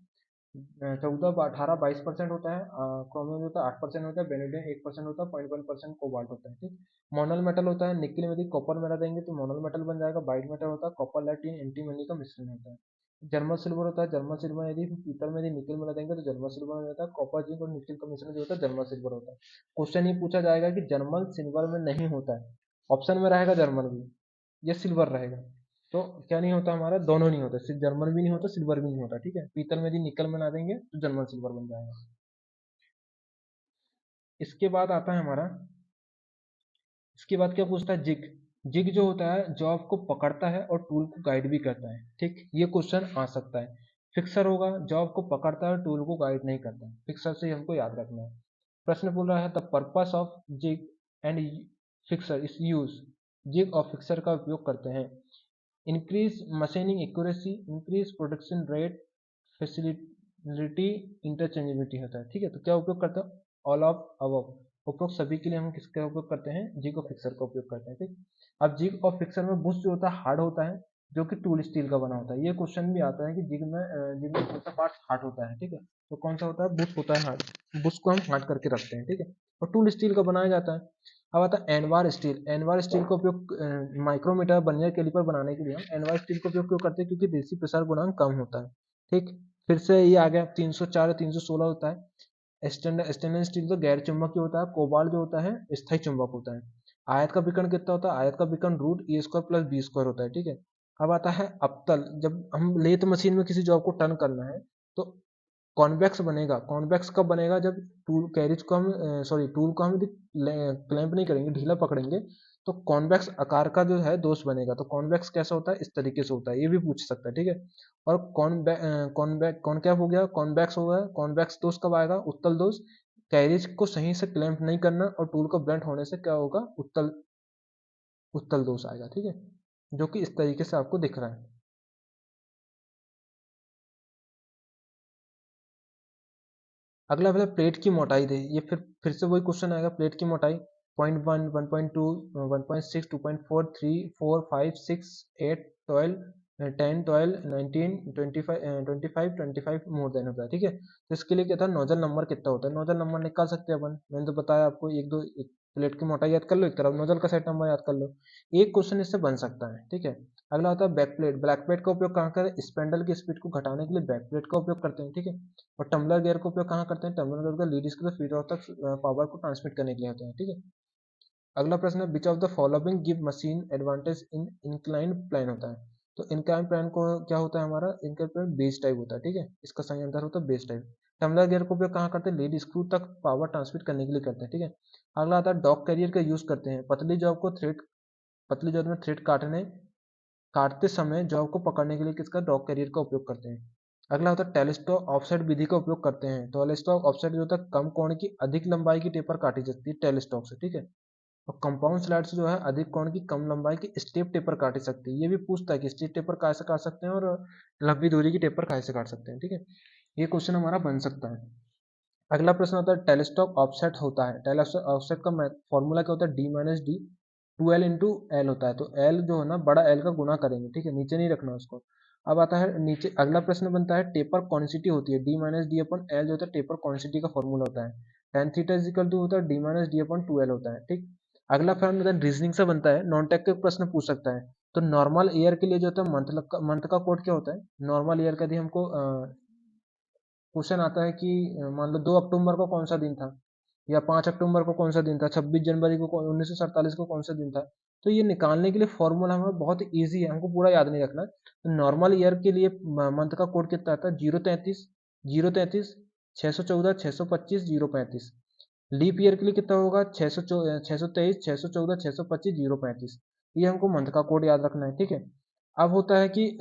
14-18-22% होता है, क्रोमियम होता है 8% होता है, बेनेडियम 1% होता है, 0.1% कोबाल्ट होता है, ठीक। मोनल मेटल होता है, निकिल में यदि कॉपर मिला देंगे तो मोनल मेटल बन जाएगा। बाइट मेटल होता है, कॉपर लेड टिन एंटीमनी का मिश्रण होता है। जर्मन सिल्वर होता है, जर्मन सिल्वर यदि पीतल में यदि निकिल मिला देंगे तो जर्मन सिल्वर हो जाता है। कॉपर जिंक और निकिल का मिश्रण जो होता है जर्मन सिल्वर होता है। क्वेश्चन ये पूछा जाएगा कि जर्मन सिल्वर में नहीं होता है, ऑप्शन में रहेगा जर्मन भी, ये सिल्वर रहेगा, तो क्या नहीं होता हमारा, दोनों नहीं होता, सिर्फ जर्मन भी नहीं होता, सिल्वर भी नहीं होता, ठीक है। पीतल में यदि निकल बना देंगे तो जर्मन सिल्वर बन जाएगा। इसके बाद आता है हमारा, इसके बाद क्या पूछता है, जिग। जिग जो होता है जॉब को पकड़ता है और टूल को गाइड भी करता है, ठीक, ये क्वेश्चन आ सकता है। फिक्सर होगा, जॉब को पकड़ता है और टूल को गाइड नहीं करता, फिक्सर से हमको याद रखना है। प्रश्न बोल रहा है the purpose of jig and fixture is use, jig और फिक्सर का उपयोग करते हैं, increase machining accuracy, increase production rate, facility, interchangeability होता है, ठीक है। तो क्या उपयोग करता है, ऑल ऑफ अबव, उपयोग सभी के लिए हम किसका उपयोग करते हैं, जिग और फिक्सर का उपयोग करते हैं, ठीक। अब जिग और फिक्सर में बुश जो होता है हार्ड होता है, जो कि टूल स्टील का बना होता है। ये क्वेश्चन भी आता है कि जिग में कौन सा पार्ट हार्ड होता है, ठीक है, तो कौन सा होता है, बुश होता है हार्ड, बुश को हम हार्ड करके रखते हैं, ठीक है, और टूल स्टील का बनाया जाता है। अब आता है एनवार स्टील, एनवार स्टील का उपयोग माइक्रोमीटर बर्नियर कैलिपर बनाने के लिए हम एनवार स्टील का उपयोग क्यों करते हैं, क्योंकि देसी प्रसार गुणांक कम होता है, ठीक। फिर से ये आ गया 304 316 होता है। स्टेनलेस स्टील तो गैर चुंबकीय होता है, कोबाल्ट जो होता है स्थायी चुंबक होता है। आयत का विकर्ण कितना होता है, आयत का विकर्ण रूट ए स्क्वायर प्लस बी स्क्वायर होता है, ठीक है। अब आता है अवतल, जब हम लेथ मशीन में किसी जॉब को टर्न करना है तो कॉन्वेक्स बनेगा, कॉन्वेक्स कब बनेगा, जब टूल कैरिज को हम सॉरी टूल को हम क्लैंप नहीं करेंगे, ढीला पकड़ेंगे, तो कॉन्वेक्स आकार का जो है दोष बनेगा। तो कॉन्वेक्स कैसा होता है, इस तरीके से होता है, ये भी पूछ सकता है, ठीक है। और कॉनकैव हो गया, कॉन्वेक्स हो गया। कॉन्वेक्स दोष कब आएगा, उत्तल दोष, कैरिज को सही से क्लैंप नहीं करना और टूल को ब्लंट होने से क्या होगा, उत्तल उत्तल दोष आएगा, ठीक है, जो कि इस तरीके से आपको दिख रहा है। अगला वाला प्लेट की मोटाई दे, ये फिर से वही क्वेश्चन आएगा, प्लेट की मोटाई 0.1, 1.2, 1.6, 2.4, 3, 4, 5, 6, 8, 12, 10, 12, 19, 25, 25, 25 मोर देन होता है, ठीक है। तो इसके लिए क्या था, नोजल नंबर कितना होता है, नोजल नंबर निकाल सकते हैं अपन, मैंने तो बताया आपको, एक प्लेट की मोटाई याद कर लो, एक तरफ नोजल का सेट नंबर याद कर लो, एक क्वेश्चन इससे बन सकता है, ठीक है। अगला होता है बैक प्लेट, ब्लैक प्लेट का उपयोग कहाँ करें, स्पेंडल की स्पीड को घटाने के लिए बैक प्लेट का उपयोग करते हैं, ठीक है। और टम्बलर गियर का उपयोग कहाँ करते हैं, टम्बलर गियर का लीड स्क्रू से फीड तक पावर को ट्रांसमिट करने के लिए होता है, ठीक है। अगला प्रश्न है, विच of the following give machine advantage in inclined plan होता है। तो इंक्लाइंड प्लान को क्या होता है, हमारा इंक्लाइंड प्लान बेस टाइप होता है, ठीक है, इसका सही आंसर होता है बेस टाइप। टम्बलर गियर का उपयोग कहाँ करते हैं, लीड स्क्रू तक पावर ट्रांसमिट करने के लिए करते हैं, ठीक है। अगला आता है डॉग कैरियर का यूज करते हैं पतली जॉब को थ्रेड, पतली जॉब में थ्रेड काटते समय जॉब को पकड़ने के लिए किसका, डॉग कैरियर का उपयोग करते हैं। अगला होता है टेलीस्टोप ऑफसेट विधि का उपयोग करते हैं। टेलीस्टोप ऑफसेट जो होता है, कम कोण की अधिक लंबाई की टेपर काटी जाती है टेलीस्टोप से, ठीक है। और कंपाउंड स्लाइड से जो है अधिक कोण की कम लंबाई की स्टेप टेपर काटी सकती है। ये भी पूछता है कि स्टेप टेपर कैसे काट सकते हैं और लंबी दूरी की टेपर कैसे काट सकते हैं, ठीक है। ये क्वेश्चन हमारा बन सकता है। अगला प्रश्न होता है टेलीस्टोप ऑफसेट होता है, टेलीस्टोप ऑफसेट का फॉर्मूला क्या होता है, D minus D, 2l into L होता है। तो एल जो है ना, बड़ा एल का गुना करेंगे, ठीक है, नीचे नहीं रखना उसको। अब आता है नीचे, अगला प्रश्न बनता है टेपर क्वांटिटी होती है, D minus D upon L जो होता है टेपर क्वांटिटी का फॉर्मूला होता है। Tan theta is equal to होता है डी माइनस डी अपन 2l होता है, ठीक। अगला प्रश्न रीजनिंग से बनता है, नॉन टेक के प्रश्न पूछ सकता है। तो नॉर्मल ईयर के लिए जो होता है मंथ का कोड क्या होता है, नॉर्मल ईयर का यदि हमको क्वेश्चन आता है कि मान लो 2 अक्टूबर को कौन सा दिन था, या 5 अक्टूबर को कौन सा दिन था, 26 जनवरी को 1947 को कौन सा दिन था। तो ये निकालने के लिए फॉर्मूला हमारा बहुत ईजी है, हमको पूरा याद नहीं रखना। तो नॉर्मल ईयर के लिए मंथ का कोड कितना आता है, 033, 033, 614, 625, 035। लीप ईयर के लिए कितना होगा, 623, 614, 625, 035। ये हमको मंथ का कोड याद रखना है, ठीक है। अब होता है कि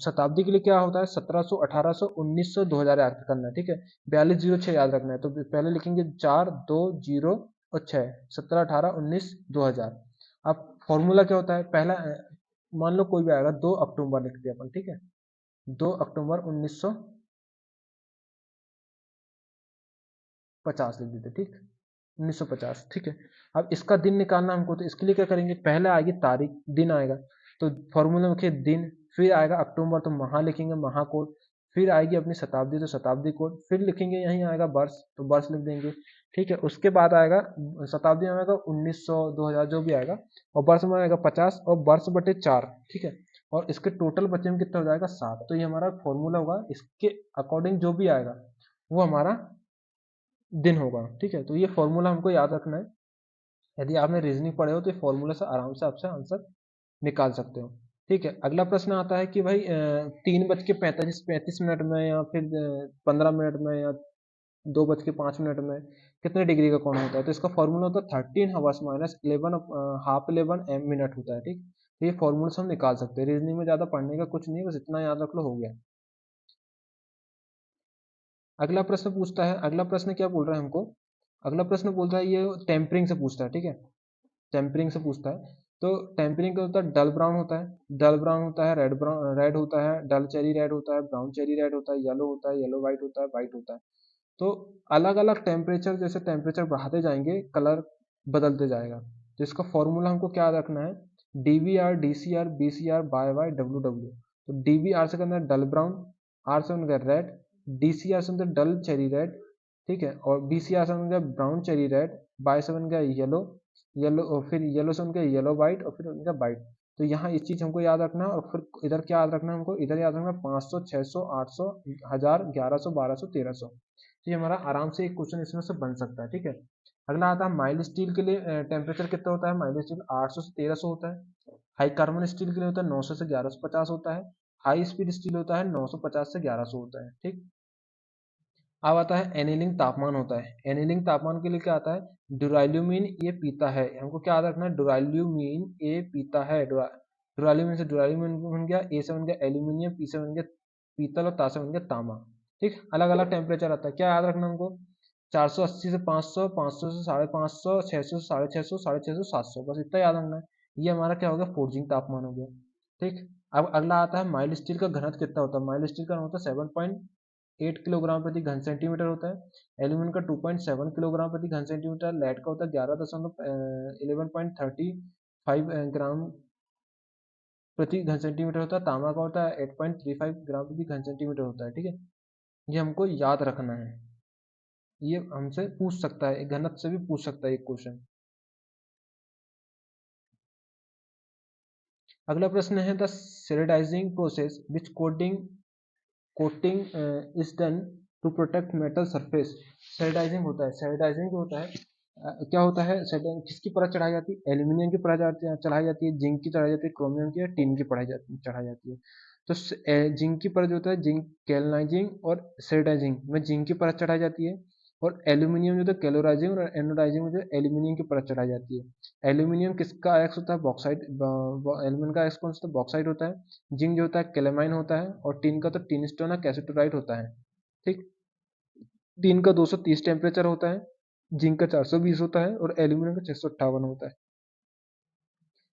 शताब्दी के लिए क्या होता है, 1700, 1800, 1900, 2000 याद करना है, ठीक है। 4206 याद रखना है, तो पहले लिखेंगे 4, 2, 0 और 6, 17, 18, 19, 2000। अब फॉर्मूला क्या होता है, पहला मान लो कोई भी आएगा, 2 अक्टूबर लिख दिया अपन, ठीक है, 2 अक्टूबर 1950 लिख देते, ठीक, 1950, ठीक है। अब इसका दिन निकालना हमको, तो इसके लिए क्या करेंगे, पहले आएगी तारीख, दिन आएगा, तो फॉर्मूला में लिखिए दिन, फिर आएगा अक्टूबर तो महा लिखेंगे, महा कोड, फिर आएगी अपनी शताब्दी तो शताब्दी कोड, फिर लिखेंगे यहीं आएगा वर्ष तो वर्ष लिख देंगे, ठीक है। उसके बाद आएगा शताब्दी में आएगा 1900, 2000 जो भी आएगा, और वर्ष में आएगा 50 और वर्ष बटे 4, ठीक है। और इसके टोटल बचे में कितना हो जाएगा, 7। तो ये हमारा फॉर्मूला होगा, इसके अकॉर्डिंग जो भी आएगा वो हमारा दिन होगा, ठीक है। तो ये फॉर्मूला हमको याद रखना है। यदि आपने रीजनिंग पढ़े हो तो फॉर्मूले से आराम से आपसे आंसर निकाल सकते हो, ठीक है। अगला प्रश्न आता है कि भाई 3:45 में या फिर 15 मिनट में या 2:05 में कितने डिग्री का कोण होता है। तो इसका फॉर्मूला होता है 13 आवर्स माइनस 11 हाफ 11 मिनट होता है, ठीक। तो ये फॉर्मूला से हम निकाल सकते हैं, रीजनिंग में ज़्यादा पढ़ने का कुछ नहीं, बस इतना याद रख लो, हो गया। अगला प्रश्न पूछता है, अगला प्रश्न क्या बोल रहा है हमको, अगला प्रश्न बोलता है ये टेम्परिंग से पूछता है, ठीक है, टेम्परिंग से पूछता है। तो टेम्परिंग का होता है, डल ब्राउन होता है, डल ब्राउन होता है, रेड ब्राउन रेड होता है, डल चेरी रेड होता है, ब्राउन चेरी रेड होता है, येलो होता है, येलो वाइट होता है, वाइट होता है। तो अलग अलग टेम्परेचर, जैसे टेम्परेचर बढ़ाते जाएंगे कलर बदलते जाएगा। तो इसका फॉर्मूला हमको क्या रखना है, D V R, D C R, B C R, by Y, W W. तो डी वी आर से करना है डल ब्राउन, आर से बन गया रेड, डी सी आर से बन गया डल चेरी रेड, ठीक है, और बी सी आर से बन गया ब्राउन चेरी रेड, बाय से बन गया येलो, येलो और फिर येलो से बन गया येलो वाइट और फिर बन गया वाइट। तो यहाँ इस चीज हमको याद रखना है, और फिर इधर क्या याद रखना है हमको, इधर याद रखना 500, 600, 800, 1000, 1100, 1200, 1300। तो ये हमारा आराम से एक क्वेश्चन इसमें से बन सकता है, ठीक है। अगला आता है माइल्ड स्टील के लिए टेम्परेचर कितना होता है, माइल्ड स्टील 800 से 1300 होता है। हाई कार्बन स्टील के लिए होता है 900 से 1150 होता है। हाई स्पीड स्टील होता है 950 से 1100 होता है, ठीक। अब आता है एनीलिंग तापमान होता है। एनीलिंग तापमान के लिए क्या आता है, डुराइल्यूमीन ये पीता है, हमको क्या याद रखना है, डुराइल्यूमीन ये पीता है। डुराइल्यूमीन से डुराइल्यूमीन बन गया, ए से बन गया एल्यूमिनियम, पी से बन गया पीतल और ता से बन गया तांबा। ठीक, अलग अलग टेम्परेचर आता है, क्या याद रखना हमको, 480 से 500, 500 से 550, 600 से 650, 650 से 700, बस इतना याद रखना है। ये हमारा क्या हो गया, फोर्जिंग तापमान हो गया। ठीक, अब अगला आता है माइल्ड स्टील का घनत्व कितना होता है। माइल्ड स्टील का होता है 7.8 किलोग्राम प्रति घन सेंटीमीटर होता है। एल्यूमिनियम का 2.7 किलोग्राम प्रति घन सेंटीमीटर। लेड का होता है 11.35 ग्राम प्रति घन सेंटीमीटर होता है। तांबा का होता है 8.35 ग्राम प्रति घन सेंटीमीटर होता है। ठीक है, ये हमको याद रखना है, ये हमसे पूछ सकता है, घनत्व से भी पूछ सकता है एक क्वेश्चन। अगला प्रश्न है the sherardizing process which coating is done to protect metal surface. Sherardizing होता है, सेलेडाइजिंग जो होता है क्या होता है, किसकी परत चढ़ाई जाती है, एल्यूमिनियम की परत चढ़ाई जाती है, जिंक की चढ़ाई जाती है, क्रोमियम की, टिन की चढ़ाई जाती है। तो जिंक की परत जो होता है, जिंक कैल्नाइजिंग और सेलेडाइजिंग में जिंक की परत चढ़ाई जाती है, और एल्यूमिनियम जो होता है कैलोराइजिंग और एनोडाइजिंग में जो एल्यूमिनियम की परत चढ़ाई जाती है। एल्यूमिनियम किसका एक्स होता है, बॉक्साइड, एल्यूमिनियम का एक्स कौन सा, बॉक्साइड होता है। जिंक जो होता है कैलेमाइन होता है, और टिन का तो टिन स्टोन है, कैसिटोराइट होता है। ठीक, टिन का 230 टेम्परेचर होता है, जिंक का 420 होता है, और एल्यूमिनियम का 658 होता है।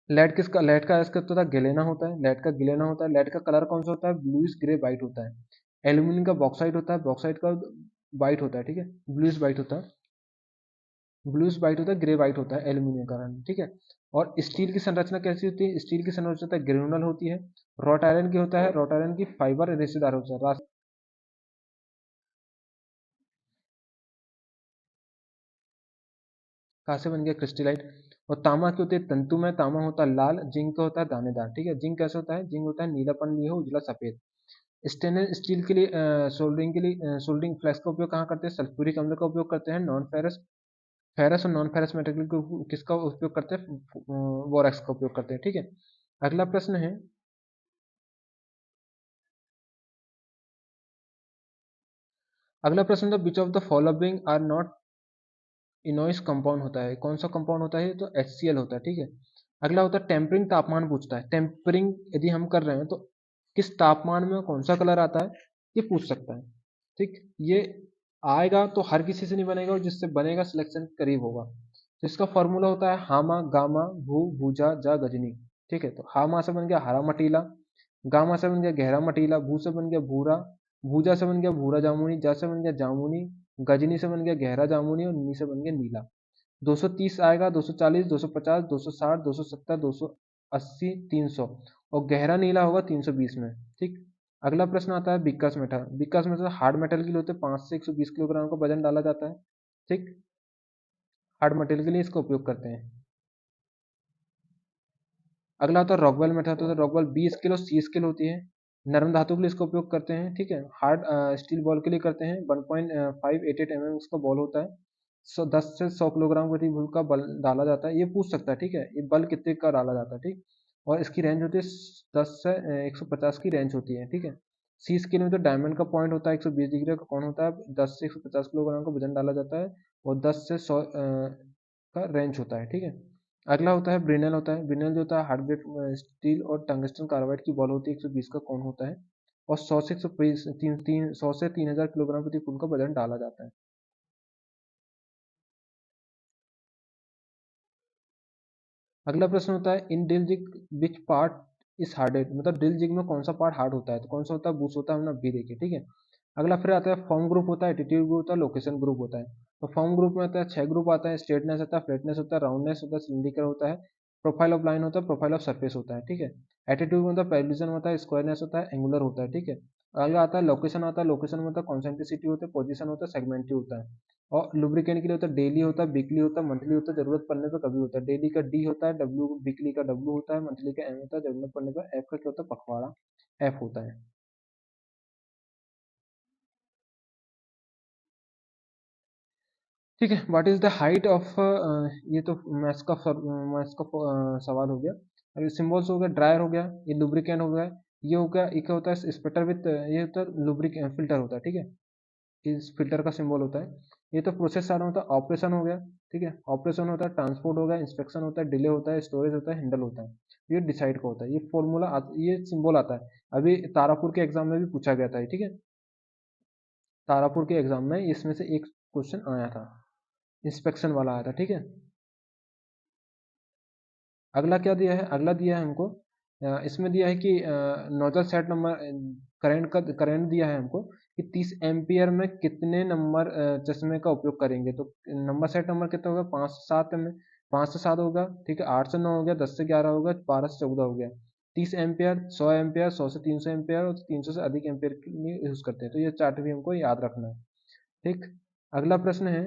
लेड का एक्स होता है गेलेना होता है, लेड का गिलेना होता है। लेड का कलर कौन सा होता है, ब्लूइश ग्रे वाइट होता है। एल्यूमिनियम का बॉक्साइड होता है, बॉक्साइड का वाइट होता है। ठीक है, ब्लूइश वाइट होता है, ब्लूइश वाइट होता है, ग्रे वाइट होता है एल्यूमिनियम का रंग। ठीक है, और स्टील की संरचना कैसी होती है, स्टील की संरचना ग्रेनुलर होती है। रॉट आयरन की होता है, रॉट आयरन की फाइबर रेशेदार होता है। कहाँ से बन गया, क्रिस्टलाइट। और तांबा की होती है तंतुमय, तांबा होता है लाल, जिंक का होता है दानेदार। ठीक है, जिंक कैसे होता है, जिंक होता है नीलापन लिए हो, उजला सफेद। स्टेनलेस स्टील के लिए सोल्डरिंग के लिए सोल्डरिंग फ्लेक्स का उपयोग कहाँ करते हैं, सल्फ्यूरिक अम्ल का उपयोग करते हैं। नॉन फेरस, फेरस और नॉन फेरस मेटल को किसका उपयोग करते हैं, बोरैक्स का उपयोग करते हैं। ठीक है, अगला प्रश्न है, अगला प्रश्न था which of the following are not ionic compound होता है, कौन सा कंपाउंड होता है, तो HCl होता है। ठीक है, अगला होता है टेम्परिंग, तापमान पूछता है। टेम्परिंग यदि हम कर रहे हैं तो किस तापमान में कौन सा कलर आता है, ये पूछ सकता है। ठीक, ये आएगा तो हर किसी से नहीं बनेगा, और जिससे बनेगा सिलेक्शन करीब होगा। तो इसका फॉर्मूला होता है हामा गामा भू भूजा जा गजनी। ठीक है, तो हामा से बन गया हरा मटीला, गामा से बन गया गहरा मटीला, भू से बन गया भूरा, भूजा से बन गया भूरा जामुनी, जा से बन गया जामुनी, गजनी से बन गया गहरा जामुनी, और नी से बन गया नीला। 230 आएगा, 240, 250, 260, 270, 280, 300, और गहरा नीला होगा 320 में। ठीक, अगला प्रश्न आता है बिक्कस मेटल। बिक्कस मेटल हार्ड मेटल के लिए होते हैं, 5 से 120 किलोग्राम का वजन डाला जाता है। ठीक, हार्ड मेटल के लिए इसका उपयोग करते हैं। अगला होता है रॉकवेल मेटल, तो रॉकवेल 20 किलो 30 किलो होती है। नरम धातु के लिए इसका उपयोग करते हैं। ठीक है, हार्ड स्टील बॉल के लिए करते हैं, 1.588 इसका बॉल होता है। 10 से 100 किलोग्राम प्रति वोल्ट का बल डाला जाता है, ये पूछ सकता है। ठीक है, ये बल कितने का डाला जाता है। ठीक, और इसकी रेंज होती है 10 से 150 की रेंज होती है। ठीक है, 30 किलो में तो डायमंड का पॉइंट होता है, 120 डिग्री का कौन होता है, 10 से 150 किलोग्राम का वजन डाला जाता है, और 10 से 100 का रेंज होता है। ठीक है, अगला होता है ब्रिनल होता है। ब्रिनल जो होता है हार्ड ग्रेड स्टील और टंगस्टन कार्बाइड की बॉल होती है, 120 का कौन होता है, और 100 से 120 100 से 3000 किलोग्राम प्रति पुल का वजन डाला जाता है। अगला प्रश्न होता है in drill jig which part is hardened, मतलब ड्रिल जिग में कौन सा पार्ट हार्ड होता है, तो कौन सा होता है, बूस होता है, हमने अभी देखिए। ठीक है, अगला फिर आता है फॉर्म ग्रुप होता है, एटीट्यूड ग्रुप होता है, लोकेशन ग्रुप होता है। तो फॉर्म ग्रुप में आता है 6 ग्रुप आता है, स्ट्रेटनेस होता है, फ्लैटनेस होता है, राउंडनेस होता है, सिलिंड्रिकल होता है, प्रोफाइल ऑफ लाइन होता है, प्रोफाइल ऑफ सरफेस होता है। ठीक है, एटीट्यूड में होता है पैरेललिज्म होता है, स्क्वायरनेस होता है, एंगुलर होता है। ठीक है, अगला आता है लोकेशन आता है, लोकेशन में होता है कॉन्सेंट्रिसिटी होता है, पोजीशन होता है, सेगमेंटिव होता है। और लुब्रिकेंट के लिए होता है डेली होता है, वीकली होता है, मंथली होता है, जरूरत पड़ने पर कभी होता है। डेली का डी होता है, डब्ल्यू वीकली का डब्ल्यू होता है, मंथली का एम होता है, जरूरत पड़ने पर एफ का क्या होता है, पखवाड़ा एफ होता है। ठीक है, what is the height of, ये तो मैथ्स का सवाल हो गया। अभी सिंबल्स हो गया, ड्रायर हो गया, ये लुब्रिकेंट हो गया, ये हो गया, एक होता है स्पेटर विथ, ये होता है लुब्रिक फिल्टर होता है। ठीक है, इस फिल्टर का सिंबल होता है। ये तो प्रोसेस सारा होता है, ऑपरेशन हो गया, ठीक है, ऑपरेशन होता है, ट्रांसपोर्ट हो गया, इंस्पेक्शन होता है, डिले होता है, स्टोरेज होता है, हैंडल होता है, ये डिसाइड का होता है। ये फॉर्मूला ये सिंबल आता है। अभी तारापुर के एग्जाम में भी पूछा गया था, ठीक है, तारापुर के एग्जाम में इसमें से एक क्वेश्चन आया था, इंस्पेक्शन वाला आया था, ठीक है। अगला क्या दिया है, अगला दिया है हमको, इसमें दिया है कि नोजल सेट नंबर, करंट दिया है हमको कि 30 एम्पियर में कितने नंबर चश्मे का उपयोग करेंगे। तो नंबर सेट नंबर कितना होगा, 5 से 7 में, 5 से 7 होगा, ठीक है, 8 से 9 हो गया, 10 से 11 होगा, 12 से 14 हो गया। 30 एम्पियर, 100 एम्पियर, 100 से 300 एम्पियर और 300 से अधिक एम्पियर के लिए यूज करते हैं। तो ये चार्ट भी हमको याद रखना है, ठीक। अगला प्रश्न है,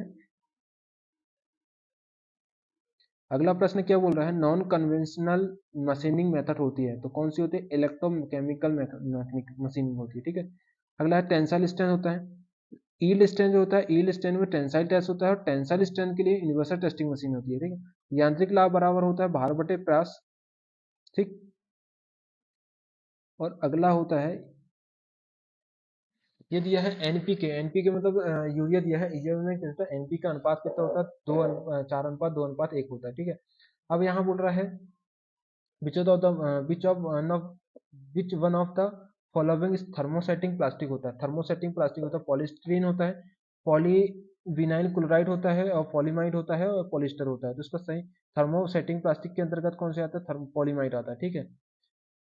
अगला प्रश्न क्या बोल रहा है, नॉन कन्वेंशनल मशीनिंग मेथड होती है, तो कौन सी होती है, इलेक्ट्रोकेमिकल मशीनिंग होती है, ठीक है। अगला है टेंसाइल स्ट्रेंथ होता है, ईल्ड स्ट्रेंथ जो होता है, ईल्ड स्ट्रेंथ में टेंसाइल टेस्ट होता है, और टेंसाइल स्ट्रेंथ के लिए यूनिवर्सल टेस्टिंग मशीन होती है, ठीक है। यांत्रिक लाभ बराबर होता है भार बटे प्रयास, ठीक। और अगला होता है, ये दिया है एनपीके, एनपीके मतलब यूरिया दिया है, यूरिया में क्या होता है, एनपी का अनुपात कितना होता है, 4:2:1 होता है, ठीक है। अब यहाँ बोल रहा है which of the which of one of which one of the following is thermosetting plastic होता है, थर्मोसेटिंग प्लास्टिक होता है, पॉलीस्टीरीन होता है, पॉलीविनाइल क्लोराइड होता है, और पॉलीमाइड होता है, और पॉलिस्टर होता है। तो इसका सही थर्मोसेटिंग प्लास्टिक के अंतर्गत कौन से आता है, पॉलीमाइड आता है, ठीक है।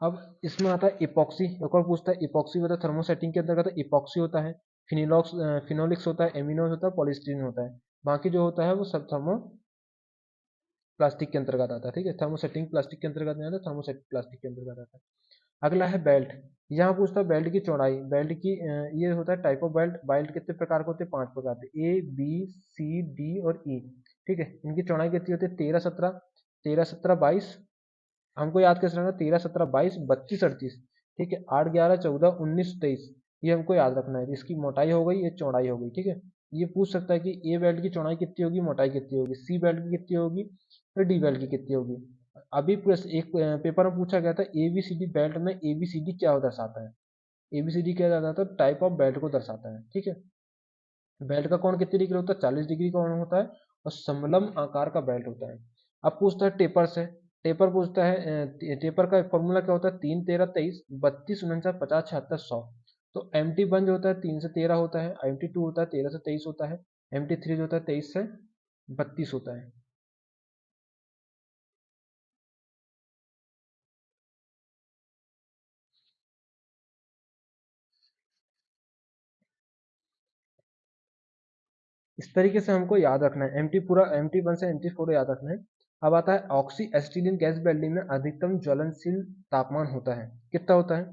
अब इसमें आता है इपॉक्सी, एक और पूछता है इपॉक्सी होता है, थर्मोसेटिंग के अंतर्गत इपॉक्सी होता है, फिनोलिक्स होता है, एमिनोज होता है, पॉलीस्टीरीन होता है। बाकी जो होता है वो सब थर्मो प्लास्टिक के अंतर्गत आता है, ठीक है, थर्मोसेटिंग प्लास्टिक के अंतर्गत नहीं आता, थर्मोसेट प्लास्टिक के अंतर्गत आता है। अगला है बेल्ट, यहाँ पूछता है बेल्ट की चौड़ाई, बेल्ट की ये होता है टाइप ऑफ बेल्ट, बेल्ट कितने प्रकार के होते हैं, 5 प्रकार के, ए बी सी डी और ई, ठीक है। इनकी चौड़ाई कितनी होती है, 13-17, 13-17-22, हमको याद कैसे रखना, 13-17-22, 32-38, ठीक है, 8-11-14-19-23, ये हमको याद रखना है। इसकी मोटाई हो गई, ये चौड़ाई हो गई, ठीक है। ये पूछ सकता है कि ए बेल्ट की चौड़ाई कितनी होगी, मोटाई कितनी होगी, सी बेल्ट की कितनी होगी, फिर डी बेल्ट की कितनी होगी। अभी एक पेपर में पूछा गया था एबीसीडी बेल्ट में, एबीसीडी क्या दर्शाता है, एबीसीडी क्या दर्शाता है, टाइप ऑफ बेल्ट को दर्शाता है, ठीक है। बेल्ट का कोण कितने डिग्री होता है, 40 डिग्री का कोण होता है, और समलम आकार का बेल्ट होता है। अब पूछता है टेपर से, टेपर पूछता है टेपर का फॉर्मूला क्या होता है, 3-13-23, 32-49-50-76-100। तो एम टी वन जो होता है 3 से 13 होता है, एम टी टू होता है 13 से 23 होता है, एम टी थ्री जो होता है 23 से 32 होता है। इस तरीके से हमको याद रखना है, एम टी पूरा, एम टी वन से एम टी फोर याद रखना है। अब आता है ऑक्सी एसिटिलीन गैस वेल्डिंग में अधिकतम ज्वलनशील तापमान होता है, कितना होता है,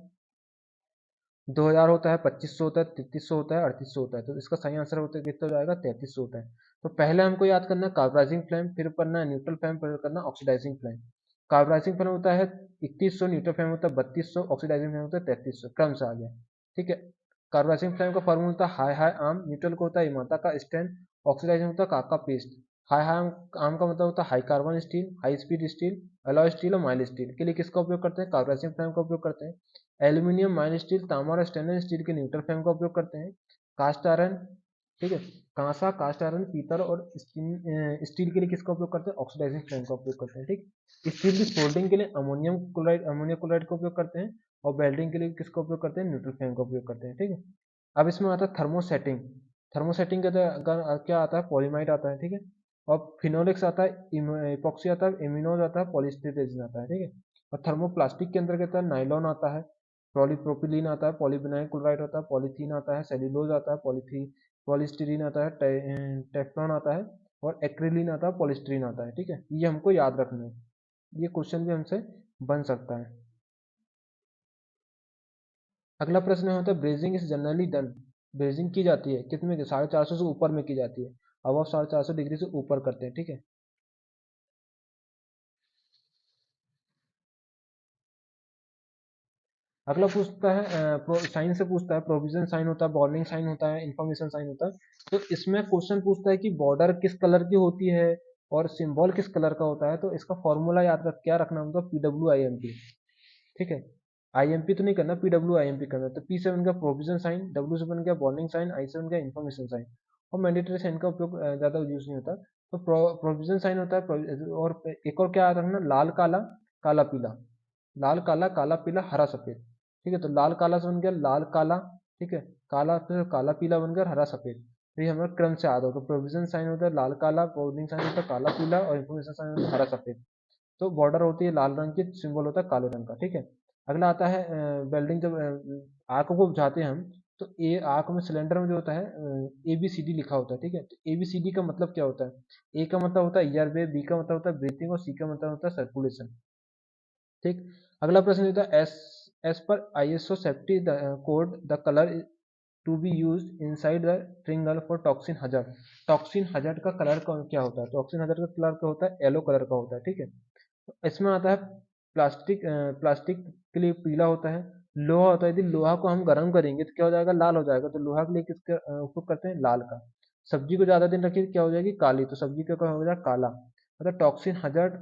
2000 होता है, 2500 होता है, 3300 होता है, 3800 होता है। तो इसका सही आंसर होता है कितना हो जाएगा, 3300 होता है। तो पहले हमको याद करना है कार्बोनाइजिंग फ्लेम, फिर करना है न्यूट्रल फ्लेम, फिर करना ऑक्सीडाइजिंग फ्लेम। कार्बोनाइजिंग फ्लेम होता है 3100, न्यूट्रल फ्लेम होता है 3200, ऑक्सीडाइजिंग फ्लेम होता है 3300, क्रम से आ गया, ठीक है। कार्बोनाइजिंग फ्लेम का फॉर्मूला होता है हाई हाई आर्म, न्यूट्रल को होता है इमाता का स्टैंड, ऑक्सीडाइजिंग होता है काका पेस्ट। हाई हाई आर्म का मतलब होता है high carbon steel, high speed steel, alloy steel और माइल स्टील के लिए किसका उपयोग करते हैं, कार्बोनाइजिंग फ्लेम का उपयोग करते हैं। एल्यूमिनियम, माइल स्टील, तांबा और स्टेनलेस स्टील के न्यूट्रल फ्लेम का उपयोग करते हैं। कास्ट आयरन, ठीक है, कांसा, कास्ट आयरन, पीतल और स्टील के लिए किसका उपयोग करते हैं, ऑक्सीडाइजिंग फ्लेम का उपयोग करते हैं, ठीक। स्टील की सोल्डिंग के लिए अमोनियम क्लोराइड का उपयोग करते हैं, और वेल्डिंग के लिए किसका उपयोग करते हैं, न्यूट्रल फ्लेम का उपयोग करते हैं, ठीक है। अब इसमें आता है थर्मोसेटिंग, थर्मोसेटिंग का क्या आता है, पॉलीमाइड आता है, ठीक है। और फिनोलिक्स आता है, इपॉक्सी आता है, एमिनोज आता है, पॉलीस्टीरेजिन आता है, ठीक है। और थर्मोप्लास्टिक के अंदर कहता है नाइलॉन आता है, पॉलीप्रोपिलीन आता है, पॉलीविनाइल क्लोराइड आता है, पॉलीथीन आता है, सेल्यूलोज आता है, पॉलीस्टीरीन आता है, टेफ्लॉन आता है, और एक्रिलीन आता है, पॉलीस्टीरीन आता है, ठीक है। ये हमको याद रखना है, ये क्वेश्चन भी हमसे बन सकता है। अगला प्रश्न होता है brazing is generally done, brazing की जाती है कितने में, 450 से ऊपर में की जाती है, अब आप 450 डिग्री से ऊपर करते हैं, ठीक है। अगला पूछता है साइन से पूछता है, प्रोविजन साइन होता है, बॉर्डरिंग साइन होता है, इंफॉर्मेशन साइन होता है। तो इसमें क्वेश्चन पूछता है कि बॉर्डर किस कलर की होती है और सिंबल किस कलर का होता है। तो इसका फॉर्मूला याद रख क्या रखना होगा, P W I am T, ठीक है। IMP तो नहीं करना, PWIMP करना। तो P से बन गया प्रोविजन साइन, W से बन गया बॉन्डिंग साइन, I से बन गया इन्फॉर्मेशन साइन। और मैंडेटरी साइन का उपयोग ज़्यादा यूज नहीं होता। तो प्रोविजन साइन होता है, और एक और क्या आता है ना, लाल काला काला पीला, लाल काला काला पीला हरा सफेद। ठीक है, तो लाल काला से बन गया लाल काला, ठीक है, काला फिर काला पीला बन गया हरा सफेद। तो ये हमारा क्रम से आता है। तो प्रोविजन साइन होता है लाल काला, बॉन्डिंग साइन होता है काला पीला, और इन्फॉर्मेशन साइन होता है हरा सफेद। तो बॉर्डर होती है लाल रंग की, सिंबल होता है काले रंग का। ठीक है, अगला आता है वेल्डिंग। जब आग को बुझाते हैं हम, तो ए आग में सिलेंडर में जो होता है ABCD लिखा होता है। ठीक है, तो ABCD का मतलब क्या होता है? ए का मतलब होता है एयरवे, बी का मतलब होता है ब्रीथिंग, और सी का मतलब होता है सर्कुलेशन। ठीक, अगला प्रश्न होता है as per ISO safety code the colour to be use inside the triangle for toxin hazard. Toxin hazard का कलर क्या होता है? टॉक्सिन हजर्ड का कलर क्या होता है? येलो कलर का होता है। ठीक है, इसमें आता है प्लास्टिक। प्लास्टिक के लिए पीला होता है। लोहा होता है, यदि लोहा को हम गर्म करेंगे तो क्या हो जाएगा? लाल हो जाएगा। तो लोहा के लिए किसका उपयोग करते हैं? लाल का। सब्जी को ज्यादा दिन रखिए तो क्या हो जाएगी? काली। तो सब्जी का क्या हो जाएगा? काला। मतलब टॉक्सिन हजर्ड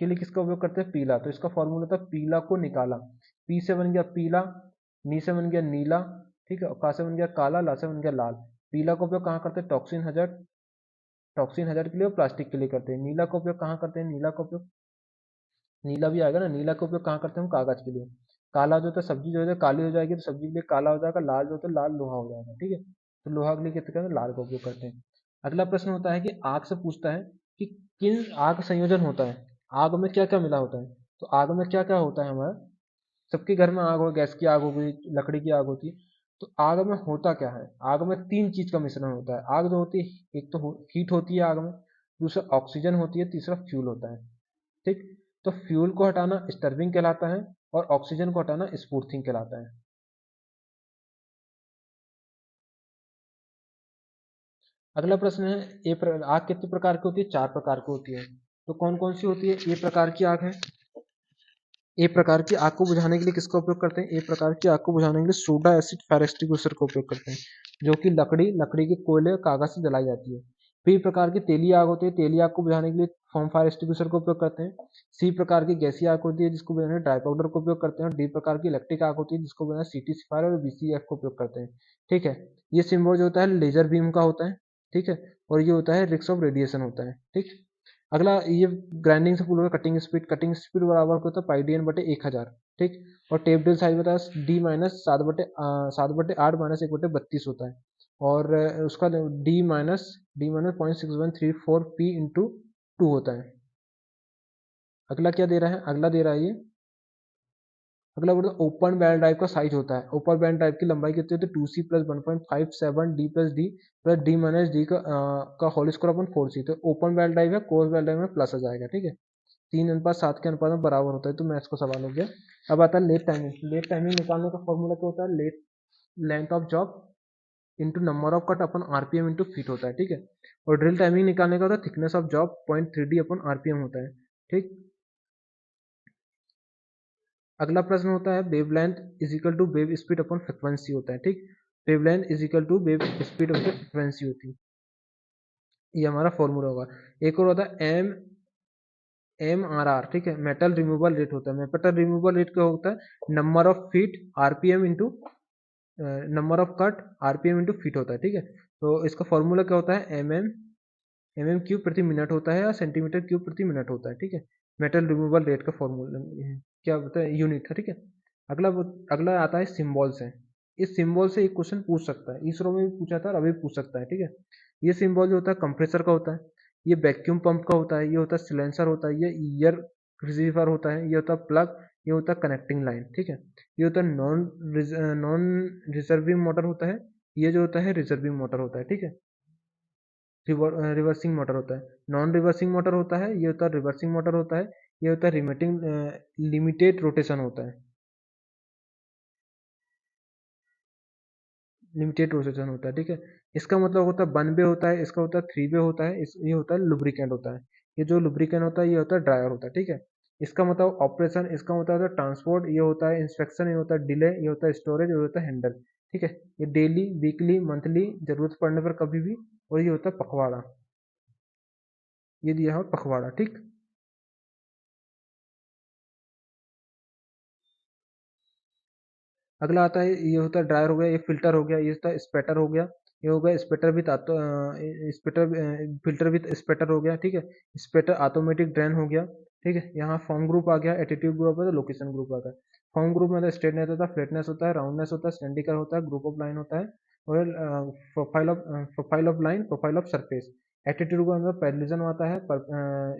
के लिए किसका उपयोग करते हैं? पीला। तो इसका फॉर्मूला था पीला को निकाला। पी से बन गया पीला, नी से बन गया नीला, ठीक है, और का से बन गया काला, ला से बन गया लाल। पीला का उपयोग कहाँ करते हैं? टॉक्सिन हजर्ड, टॉक्सिन हजर्ड के लिए और प्लास्टिक के लिए करते हैं। नीला का उपयोग कहाँ करते हैं? नीला का उपयोग, नीला भी आएगा ना, नीला का उपयोग कहाँ करते हैं हम? कागज के लिए। काला जो होता है सब्जी जो है काली हो जाएगी, तो सब्जी के लिए काला हो जाएगा। लाल जो होता है लाल लोहा हो जाएगा। ठीक है, तो लोहा के लिए कितने करते हैं? लाल का उपयोग करते हैं। अगला प्रश्न होता है कि आग से पूछता है कि किन आग संयोजन होता है, आग में क्या क्या मिला होता है। तो आग में क्या क्या होता है हमारा? सबके घर में आग हो, गैस की आग हो गई, लकड़ी की आग होती है। तो आग में होता क्या है? आग में तीन चीज का मिश्रण होता है। आग जो होती है, एक तो हीट होती है आग में, दूसरा ऑक्सीजन होती है, तीसरा फ्यूल होता है। ठीक, तो फ्यूल को हटाना स्टर्विंग कहलाता है, और ऑक्सीजन को हटाना स्पूर्थिंग कहलाता है। अगला प्रश्न है आग कितने प्रकार की होती है? चार प्रकार की होती है। तो कौन कौन सी होती है? ए प्रकार की आग है। ए प्रकार की आग को बुझाने के लिए किसका उपयोग करते हैं? ए प्रकार की आग को बुझाने के लिए सोडा एसिड फेर एक्सटिंग्विशर का उपयोग करते हैं, जो कि लकड़ी के कोयले और कागज से जलाई जाती है। बी प्रकार की तेली आग होती है। तेली आग को बुझाने के लिए फॉर्म फायर एक्सटिंग्विशर का उपयोग करते हैं। सी प्रकार की गैसीय आग होती है, जिसको बुझाने ड्राई पाउडर का उपयोग करते हैं। और डी प्रकार की इलेक्ट्रिक आग होती है, जिसको बुझाने CTC फायर और BCF का उपयोग करते हैं। ठीक है, ये सिंबल जो होता है लेजर बीम का होता है। ठीक है, और ये होता है रिक्स ऑफ रेडिएशन होता है। ठीक, अगला ये ग्राइंडिंग से पूरा कटिंग स्पीड बराबर होता है पाई DN बटे 1000। ठीक, और टेप डिल साइज बताया D माइनस 7/8 - 1/32 होता है। और उसका D माइनस 0.6134P/2 होता है। अगला क्या दे रहा है? अगला दे रहा है ये, अगला बोलता है ओपन बैल ड्राइव का साइज होता है। ओपन बैल ड्राइव की लंबाई कितनी होती है? 2C plus 1.57 D plus D plus D minus D का होल स्क्वायर अपन 4C। तो ओपन बैल ड्राइव है, क्लोज बैल ड्राइव में प्लस आ जाएगा। ठीक है, 3:7 के अनुपात में बराबर होता है। तो मैथ्स को सवाल हो गया। अब आता है लेट टाइमिंग। लेट टाइमिंग निकालने का फॉर्मूला क्या होता है? Late length of job into number of cut upon RPM into feet होता है। ठीक है, और ड्रिल टाइमिंग निकालने का होता है thickness of job 0.3D upon RPM होता है। ठीक, अगला प्रश्न होता है wave length is equal to wave speed upon frequency होता है। ठीक, wave length is equal to wave speed upon frequency होती है। ये हमारा फॉर्मूला होगा। एक और होता है MRR। ठीक है, मेटल रिमूवल रेट होता है। मेटल रिमूवल रेट क्या होता है? Number of feet RPM into number of cut RPM into feet होता है। ठीक है, तो इसका फॉर्मूला क्या होता है? MM क्यूब प्रति मिनट होता है, या सेंटीमीटर क्यूब प्रति मिनट होता है। ठीक है, मेटल रिमूवल रेट का फॉर्मूला क्या होता है? यूनिट है। ठीक है, अगला अगला आता है सिम्बॉल्स है। इस सिंबल से एक क्वेश्चन पूछ सकता है, इसरो में भी पूछा था और अभी भी पूछ सकता है। ठीक है, ये सिंबल जो होता है कंप्रेसर का होता है, ये वैक्यूम पंप का होता है, ये होता है सिलेंसर होता है, ये ईयर रिसीवर होता है, ये होता है प्लग, ये होता है कनेक्टिंग लाइन। ठीक है, ये होता है नॉन रिजर्विंग मोटर होता है, ये जो होता है रिजर्विंग मोटर होता है। ठीक है, रिवर्सिंग मोटर होता है, नॉन रिवर्सिंग मोटर होता है, ये होता है रिवर्सिंग मोटर होता है, ये होता है लिमिटेड रोटेशन होता है। लिमिटेड रोटेशन होता है। ठीक है, इसका मतलब होता है 1 वे होता है, इसका होता है 3 वे होता है, ये होता है लुब्रिकेंट होता है। ये जो लुब्रिकेंट होता है ये होता है ड्रायर होता है। ठीक है, इसका मतलब ऑपरेशन, इसका मतलब होता है ट्रांसपोर्ट, ये होता है इंस्पेक्शन, ये होता है डिले, ये होता है स्टोरेज, ये होता है हैंडल। ठीक है, ये डेली वीकली मंथली जरूरत पड़ने पर कभी भी। और ये होता है पखवाड़ा, ये दिया है पखवाड़ा। ठीक, अगला आता है, ये होता है ड्रायर हो गया, ये फिल्टर हो गया, ये होता है स्पेटर हो गया, ये हो गया स्पेटर विथ स्पेटर, फिल्टर विथ स्पेटर हो गया, ठीक है। स्पेटर ऑटोमेटिक ड्रेन हो गया, ठीक है। यहाँ फॉर्म ग्रुप आ गया, एटीट्यूड ग्रुप है तो लोकेशन ग्रुप आ गया। फॉर्म ग्रुप में स्ट्रेटनेस होता है, फ्लैटनेस होता है, राउंडनेस होता है, सिलेंड्रिकल होता है, ग्रुप ऑफ लाइन होता है, और profile of line, profile of surface. Attitude के अंदर पैरेललिज्म आता है,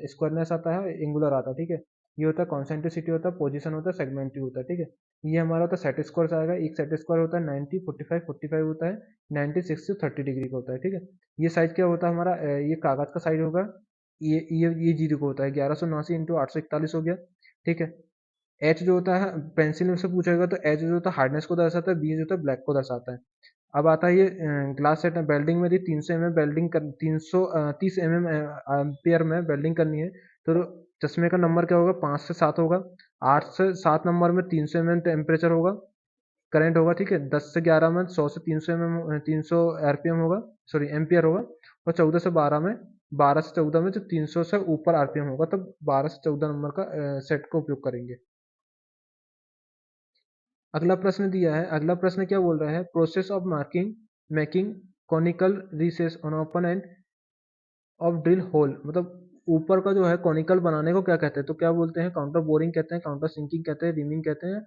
स्क्वायरनेस आता है, एंगुलर आता है, ठीक है। ये होता है कॉन्सेंट्रिसिटी होता है, पोजीशन होता है, सेगमेंट्री होता है, ठीक है। ये हमारा होता है सेट स्क्वायर आएगा, एक सेट स्क्वायर होता है 90, 45, 45 होता है, 96 से 30 डिग्री का होता है, ठीक है। ये साइज क्या होता है हमारा, ये कागज का साइज होगा, ये जीरो को होता है 1179 इंटू 841 हो गया, ठीक है। एच जो होता है पेंसिल में से पूछेगा तो एच जो होता है हार्डनेस को दर्शाता है, बी जो होता है ब्लैक को दर्शाता है। अब आता है ये ग्लास सेट वेल्डिंग में, 300 mm वेल्डिंग कर 330 mm एम्पियर में वेल्डिंग करनी है, तो चश्मे का नंबर क्या होगा, 5 से 7 होगा। 8 से 7 नंबर में 300 mm टेम्परेचर होगा, करंट होगा, ठीक है। 10 से 11 में 100 से 300 आरपीएम होगा, सॉरी एम्पियर होगा। और 14 से 12 में, 12 से 14 में जब 300 से ऊपर आरपीएम होगा तब 12 से 14 नंबर का सेट का उपयोग करेंगे। अगला प्रश्न दिया है, अगला प्रश्न क्या बोल रहा है, process of marking making conical recess on open end of drill hole, मतलब ऊपर का जो है कॉनिकल बनाने को क्या कहते हैं, तो क्या बोलते हैं, काउंटर बोरिंग कहते हैं, काउंटर सिंकिंग कहते हैं, रिमिंग कहते हैं,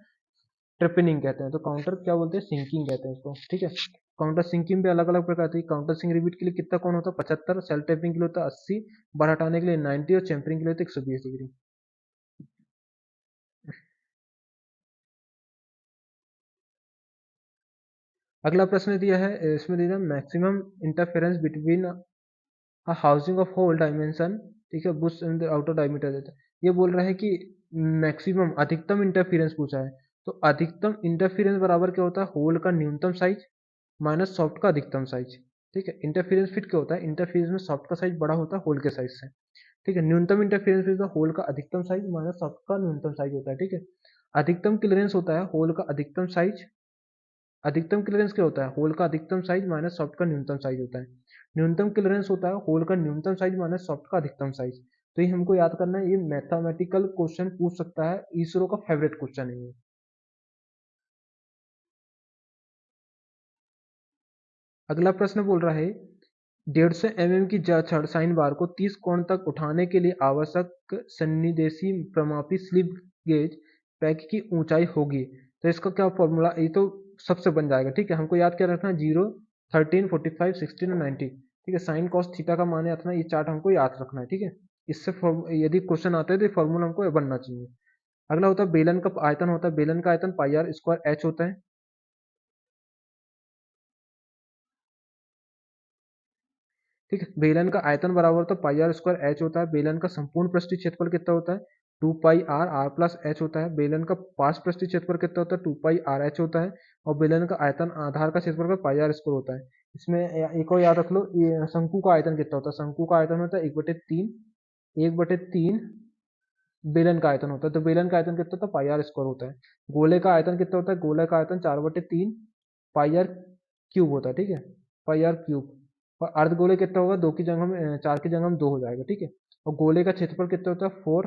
ट्रिपिनिंग कहते हैं। तो काउंटर क्या बोलते हैं, सिंकिंग कहते हैं इसको, ठीक है। काउंटर सिंकिंग भी अलग अलग प्रकार की, काउंटर सिंक रिपीट के लिए कितना कौन होता है 75, सेल टेपिंग के लिए होता है 80, बार हटाने के लिए 90 और चैम्परिंग के लिए होता है 120 डिग्री। अगला प्रश्न दिया है, इसमें दिया maximum interference between housing of hole dimension, ठीक है, bush in the outer diameter देता है। ये बोल रहा है कि मैक्सिमम अधिकतम इंटरफेरेंस पूछा है, तो अधिकतम इंटरफेरेंस बराबर क्या होता है, होल का न्यूनतम साइज माइनस सॉफ्ट का अधिकतम साइज, ठीक है। इंटरफेरेंस फिट क्या होता है, इंटरफेरेंस में सॉफ्ट का साइज बड़ा होता है होल के साइज से, ठीक है। न्यूनतम इंटरफेरेंस फिट होल का अधिकतम साइज माइनस सॉफ्ट का न्यूनतम साइज होता है, ठीक है। अधिकतम क्लियरेंस होता है होल का अधिकतम साइज, अधिकतम क्लियरेंस क्या होता है, होल का अधिकतम साइज माइनस सॉफ्ट का न्यूनतम साइज होता है। न्यूनतम क्लियरेंस होता है होल का न्यूनतम साइज माइनस सॉफ्ट का अधिकतम साइज। तो ये हमको याद करना है, ये मैथमेटिकल क्वेश्चन पूछ सकता है, इसरो का फेवरेट क्वेश्चन है ये। अगला प्रश्न बोल रहा है, 150 mm की छड़ साइन बार को 30 कोण तक उठाने के लिए आवश्यक सन्निदेशी प्रमापी स्लिप गेज पैक की ऊंचाई होगी, तो इसका क्या फॉर्मूला, ये तो सबसे बन जाएगा, ठीक है। हमको याद क्या रखना है, 0, 13, 45, 16 और 90, ठीक है। साइन कॉस थीटा का मान रखना, ये चार्ट हमको याद रखना है, ठीक है। इससे यदि क्वेश्चन आता है तो फॉर्मूला हमको बनना चाहिए। अगला होता है बेलन का आयतन, होता है बेलन का आयतन पाई आर स्क्वायर एच होता है, ठीक है। बेलन का आयतन बराबर होता है पाई आर स्क्वायर एच होता है। बेलन का संपूर्ण पृष्ठीय क्षेत्रफल कितना होता है, 2 पाई आर प्लस एच होता है। बेलन का पार्श्व पृष्ठीय क्षेत्रफल कितना होता है, 2 पाई आर एच होता है। और बेलन का आयतन आधार का क्षेत्रफल का पाई आर स्क्वायर होता है। इसमें एक और याद रख लो, ये शंकु का आयतन कितना होता है, शंकु का आयतन होता है 1/3, 1/3 बेलन का आयतन होता है, तो बेलन का आयतन कितना होता है पाई आर स्क्वायर होता है। गोले का आयतन कितना होता है, गोले का आयतन 4/3 पाई आर क्यूब होता है, ठीक है, पाई आर क्यूब। और अर्धगोले कितना होगा, 2 की जगह में 4 की जगह में 2 हो जाएगा, ठीक है। और गोले का क्षेत्रफल कितना होता है, 4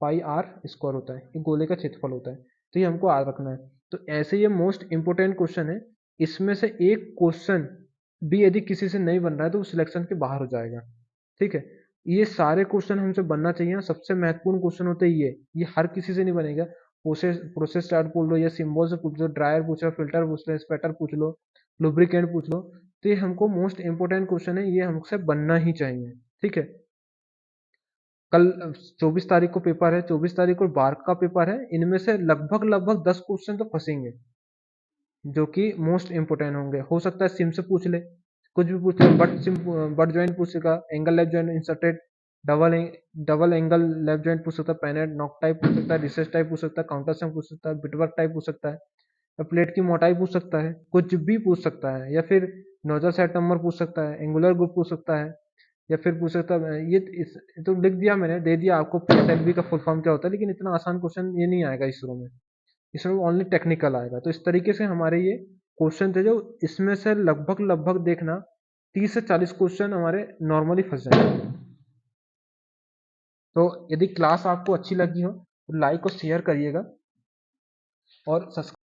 पाई आर स्क्वायर होता है, ये गोले का क्षेत्रफल होता है। तो ये हमको याद रखना है। तो ऐसे ये मोस्ट इंपोर्टेंट क्वेश्चन है, इसमें से एक क्वेश्चन भी यदि किसी से नहीं बन रहा है तो वो सिलेक्शन के बाहर हो जाएगा, ठीक है। ये सारे क्वेश्चन हमसे बनना चाहिए, सबसे महत्वपूर्ण क्वेश्चन होते हैं ये हर किसी से नहीं बनेगा। प्रोसेस प्रोसेस चार्ट पूछ लो, या सिंबल से पूछ लो, ड्रायर पूछ लो, फिल्टर पूछ लो, स्पेटर पूछ लो, लुब्रिकेंट पूछ लो, तो ये हमको मोस्ट इंपोर्टेंट क्वेश्चन है, ये हमसे बनना ही चाहिए, ठीक है। कल 24 तारीख को पेपर है, 24 तारीख को बार्क का पेपर है, इनमें से लगभग लगभग 10 क्वेश्चन तो फंसेंगे जो कि मोस्ट इंपोर्टेंट होंगे। हो सकता है सिम से पूछ ले, कुछ भी पूछ ले, बट सिम, बट ज्वाइंट पूछेगा, angle left joint inserted, double double angle left joint पूछ सकता है, पैनेट नॉक टाइप पूछ सकता है, रिसेस टाइप पूछ सकता है, काउंटर सम पूछ सकता है, बिटवर्क टाइप पूछ सकता है, या प्लेट की मोटाई पूछ सकता है, कुछ भी पूछ सकता है, या फिर नोजल सेट नंबर पूछ सकता है, एंगुलर ग्रुप पूछ सकता है, या फिर पूछ सकता है तो लिख दिया मैंने, दे दिया आपको PSLV का फुल फॉर्म क्या होता है, लेकिन इतना आसान क्वेश्चन ये नहीं आएगा इसरो में, इसमें ओनली टेक्निकल आएगा। तो इस तरीके से हमारे ये क्वेश्चन थे, जो इसमें से लगभग लगभग देखना 30 से 40 क्वेश्चन हमारे नॉर्मली फंस जाएंगे। तो यदि क्लास आपको अच्छी लगी हो तो लाइक और शेयर करिएगा। और सब्सक्राइब